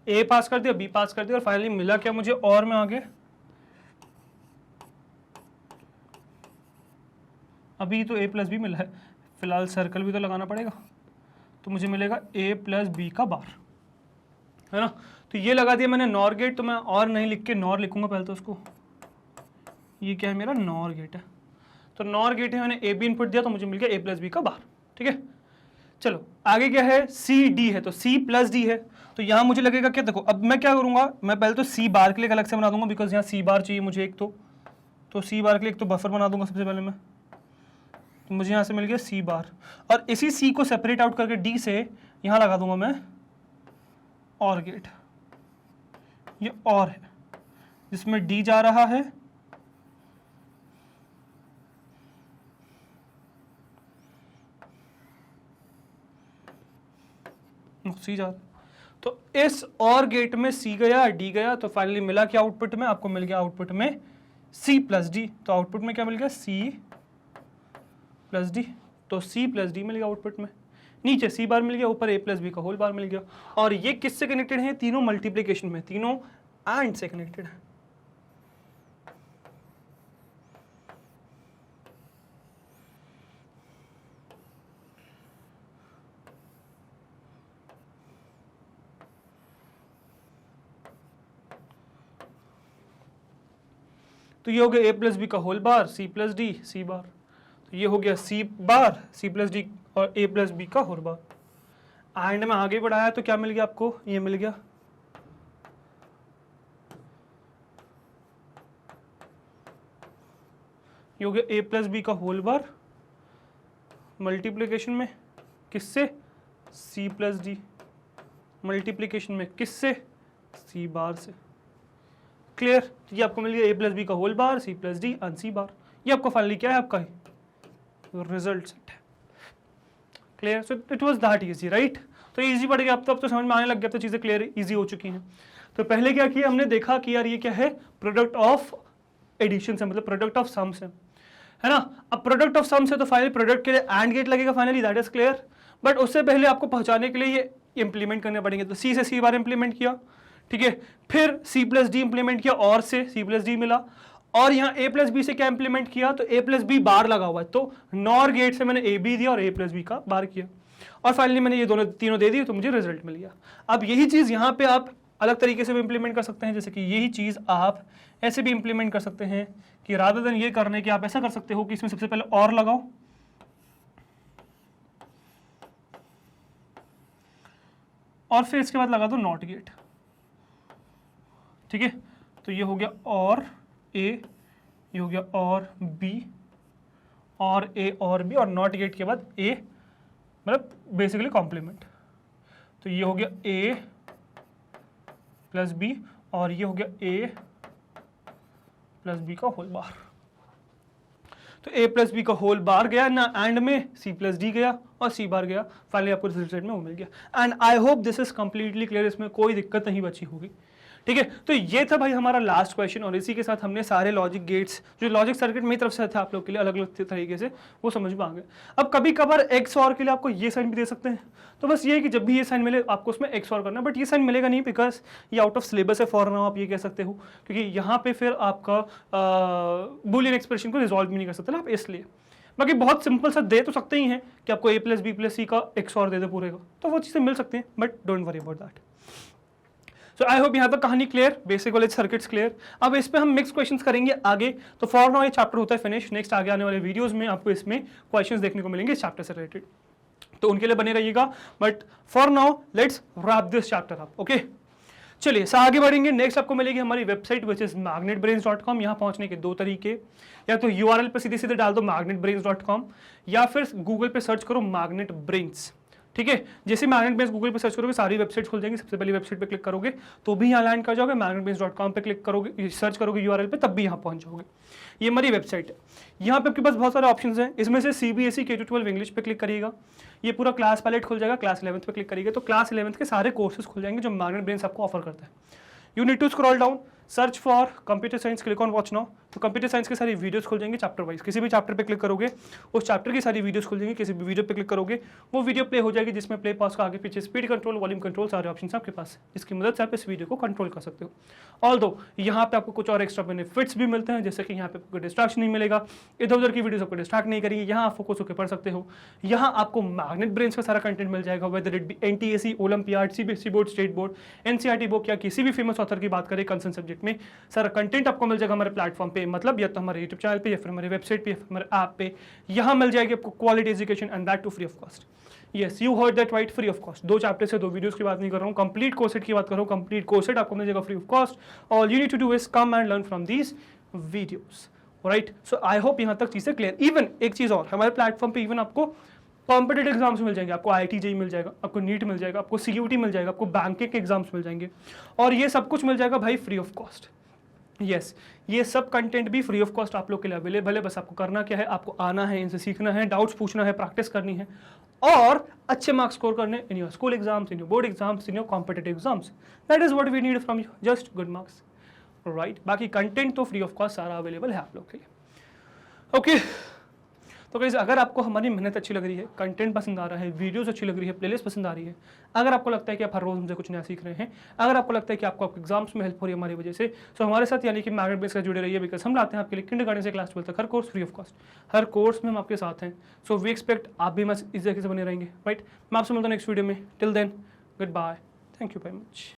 ए पास कर दिया, बी पास कर दिया, और फाइनली मिला क्या मुझे, और में आगे अभी तो ए प्लस बी मिला है, फिलहाल सर्कल भी तो लगाना पड़ेगा, तो मुझे मिलेगा ए प्लस बी का बार, है ना। तो ये लगा दिया मैंने नॉर गेट, तो मैं और नहीं लिख के नॉर लिखूंगा पहले तो उसको, ये क्या है मेरा नॉर गेट है, तो नॉर गेट है, मैंने ए बी इनपुट दिया तो मुझे मिल गया ए प्लस बी का बार, ठीक है। चलो आगे क्या है, सी डी है, तो सी प्लस डी है, तो यहाँ मुझे लगेगा क्या, देखो अब मैं क्या करूँगा, मैं पहले तो सी बार के लिए अलग से बना दूंगा, बिकॉज यहाँ सी बार चाहिए मुझे एक, तो सी बार के लिए एक तो बफर बना दूंगा सबसे पहले मैं, तो मुझे यहाँ से मिल गया सी बार, और इसी सी को सेपरेट आउट करके डी से यहाँ लगा दूंगा मैं और गेट, ये और है जिसमें डी जा रहा है, सी जा रहा है, तो इस और गेट में सी गया डी गया, तो फाइनली मिला क्या आउटपुट में, आपको मिल गया आउटपुट में सी प्लस डी, तो आउटपुट में क्या मिल गया, सी प्लस डी, तो सी प्लस डी मिल गया आउटपुट में, नीचे सी बार मिल गया, ऊपर ए प्लस बी का होल बार मिल गया। और ये किससे कनेक्टेड है, तीनों मल्टीप्लिकेशन में, तीनों एंड से कनेक्टेड है। तो ये हो गया ए प्लस बी का whole bar, C plus D, C bar, तो ये हो गया सी बार, सी प्लस डी और ए प्लस बी का होल बार। एंड में आगे बढ़ाया तो क्या मिल गया आपको, ये मिल गया ये हो गया ए प्लस बी का होल बार मल्टीप्लिकेशन में किससे, सी प्लस डी, मल्टीप्लिकेशन में किससे, सी बार से। क्लियर, ये आपको मिल गया ए प्लस बी का whole bar, C plus D and C bar. ये आपको फाइनली क्या है, आपका रिजल्ट सेट है। Clear, so it was that easy, right. तो इजी पड़ गया, अब तो समझ में आने लग गया, तो चीज़ें क्लियर इजी हो चुकी हैं। तो पहले क्या किया हमने, देखा कि यार ये क्या है, प्रोडक्ट ऑफ एडिशन से, मतलब प्रोडक्ट ऑफ सम से, है ना। अब प्रोडक्ट ऑफ सम से तो फाइनली प्रोडक्ट के लिए एंड गेट लगेगा finally, that is clear. But उससे पहले आपको पहुंचाने के लिए ये इंप्लीमेंट करने पड़ेंगे, तो सी से सी बार इंप्लीमेंट किया, ठीक है, फिर सी प्लस डी इंप्लीमेंट किया, और से सी प्लस डी मिला, और यहाँ ए प्लस बी से क्या इंप्लीमेंट किया, तो ए प्लस बी बार लगा हुआ है, तो नॉर गेट से मैंने ए बी दिया और ए प्लस बी का बार किया, और फाइनली मैंने ये दोनों तीनों दे दिए, तो मुझे रिजल्ट मिल गया। अब यही चीज़ यहाँ पे आप अलग तरीके से भी इंप्लीमेंट कर सकते हैं, जैसे कि यही चीज़ आप ऐसे भी इंप्लीमेंट कर सकते हैं कि रादर देन ये करने के आप ऐसा कर सकते हो कि इसमें सबसे पहले और लगाओ और फिर इसके बाद लगा दो नॉट गेट। ठीक है, तो ये हो गया और ए, ये हो गया और बी, और ए और बी, और नॉट गेट के बाद ए, मतलब बेसिकली कॉम्प्लीमेंट। तो ये हो गया ए प्लस बी और ये हो गया ए प्लस बी का होल बार। तो ए प्लस बी का होल बार गया ना एंड में, सी प्लस डी गया और सी बार गया, फाइनली आपको रिजल्ट में वो मिल गया। And I hope this is completely clear, इसमें कोई दिक्कत नहीं बची होगी। ठीक है, तो ये था भाई हमारा लास्ट क्वेश्चन और इसी के साथ हमने सारे लॉजिक गेट्स जो लॉजिक सर्किट मेरी तरफ से था आप लोग के लिए अलग अलग तरीके से वो समझ में आ गए। अब कभी कभार एक्स और के लिए आपको ये साइन भी दे सकते हैं, तो बस ये है कि जब भी ये साइन मिले आपको उसमें एक्स और करना है, बट ये साइन मिलेगा नहीं बिकॉज ये आउट ऑफ सिलेबस है फॉर नाउ, आप ये कह सकते हो, क्योंकि यहाँ पे फिर आपका बूलियन एक्सप्रेशन को रिजॉल्व भी नहीं कर सकते ना आप, इसलिए। बाकी बहुत सिंपल सा दे तो सकते ही हैं कि आपको ए प्लस बी प्लस सी का एक्स और दे दे पूरे का, तो वो चीज़ें मिल सकती हैं, but don't worry about that. So I hope यहाँ तक कहानी clear, basic college circuits clear. अब इस पे हम मिक्स क्वेश्चंस करेंगे आगे, तो फॉर नाउ ये चैप्टर होता है फिनिश। नेक्स्ट आगे आने वाले वीडियोस में आपको इसमें क्वेश्चंस देखने को मिलेंगे इस चैप्टर से रिलेटेड, तो उनके लिए बने रहिएगा। But for now let's wrap this chapter up. Okay, चलिए आगे बढ़ेंगे। नेक्स्ट आपको मिलेगी हमारी वेबसाइट विच इज magnetbrains.com। यहाँ पहुंचने के दो तरीके, या तो URL पे सीधे सीधे डाल दो magnetbrains.com, या फिर गूगल पे सर्च करो मैग्नेट ब्रेन्स। ठीक है, जैसे मैग्नेट ब्रेन्स गूगल पे सर्च करोगे सारी वेबसाइट खुल जाएंगी, सबसे पहली वेबसाइट पे क्लिक करोगे तो भी यहाँ लैंड कर जाओगे, magnetbrains.com पे क्लिक करोगे, सर्च करोगे URL पे, तब भी यहाँ पहुंच जाओगे। ये हमारी वेबसाइट है, यहाँ पे आपके पास बहुत सारे ऑप्शंस हैं, इसमें से CBSE K-12 इंग्लिश पे क्लिक करिएगा, ये पूरा क्लास पैलेट खुल जाएगा। क्लास 11th पे क्लिक करिएगा तो क्लास 11th के सारे कोर्सेज खुल जाएंगे जो मैग्नेट ब्रेन्स आपको ऑफर करता है। You need to scroll down, search for computer science, click on watch now, तो कंप्यूटर साइंस की सारी वीडियोस खुल जाएंगे चैप्टर वाइज। किसी भी चैप्टर पे क्लिक करोगे उस चैप्टर की सारी वीडियोस खुल जाएंगी, किसी भी वीडियो पे क्लिक करोगे वो वीडियो प्ले हो जाएगी, जिसमें प्ले पॉज का आगे पीछे स्पीड कंट्रोल, वॉल्यूम कंट्रोल सारे ऑप्शन आपके पास है, जिसकी मदद से आप इस वीडियो को कंट्रोल कर सकते हो। ऑल्दो यहाँ पे आपको कुछ और एक्स्ट्रा बेनिफिट्स भी मिलते हैं, जैसे कि यहाँ पे आपको डिस्ट्रैक्शन नहीं मिलेगा, इधर उधर की वीडियोस आपको डिस्ट्रैक्ट नहीं करेंगे, यहाँ आप फोकस होकर पढ़ सकते हो। यहाँ आपको मैग्नेट ब्रेन्स का सारा कंटेंट मिल जाएगा, whether it be NTSE, olympiad, CBSE board, state board, NCERT board या किसी भी फेमस ऑथर की बात करें कंसर्न सब्जेक्ट में, सारा कंटेंट आपको मिल जाएगा हमारे प्लेटफॉर्म पे, मतलब या तो हमारे यूट्यूब चैनल पे या फिर हमारे वेबसाइट पे या फिर हमारे ऐप पे। यहाँ मिल जाएगी आपको quality education and that too free of cost. Yes, you heard that right, free of cost. 2 chapter से 2 वीडियोस की बात नहीं कर रहा हूँ, कंप्लीट कोर्सेट की बात कर रहा हूँ। कंप्लीट कोर्सेट आपको मिल जाएगा free of cost. All you need to do is come and learn from these videos, right. So I hope यहाँ तक चीज़ें क्लियर। इवन एक चीज़ और, हमारे प्लेटफॉर्म पे इवन आपको कॉम्पिटेटिव एग्जाम्स मिल जाएंगे, आपको IIT JEE मिल जाएगा, आपको नीट मिल जाएगा, आपको CUT मिल जाएगा, आपको बैंकिंग के एग्जाम्स मिल जाएंगे, और ये सब कुछ मिल जाएगा भाई फ्री ऑफ कॉस्ट। यस, ये सब कंटेंट भी फ्री ऑफ कॉस्ट आप लोग के लिए अवेलेबल है। बस आपको करना क्या है, आपको आना है, इनसे सीखना है, डाउट्स पूछना है, प्रैक्टिस करनी है और अच्छे मार्क्स स्कोर करने in your school exams, in your board exams, in your competitive exams. That is what we need from you, just good marks, right. बाकी कंटेंट तो फ्री ऑफ कॉस्ट सारा अवेलेबल है आप लोग के लिए। ओके, तो गाइस अगर आपको हमारी मेहनत अच्छी लग रही है, कंटेंट पसंद आ रहा है, वीडियोस अच्छी लग रही है, प्लेलिस्ट पसंद आ रही है, अगर आपको लगता है कि आप हर रोज हमसे कुछ नया सीख रहे हैं, अगर आपको लगता है कि आपको एग्जाम्स में हेल्प हो रही है हमारी वजह से, तो हमारे साथ यानी कि मैग्नेट ब्रेन्स से जुड़े रहिए, बिकॉज हम लाते हैं आपके लिए किंडरगार्टन से क्लास 12 तक हर कोर्स फ्री ऑफ कॉस्ट। हर कोर्स में हम आपके साथ हैं, सो वी एक्सपेक्ट आप भी इस तरीके से बने रहेंगे, राइट। मैं आपसे मिलता हूं नेक्स्ट वीडियो में। Till then goodbye, thank you very much.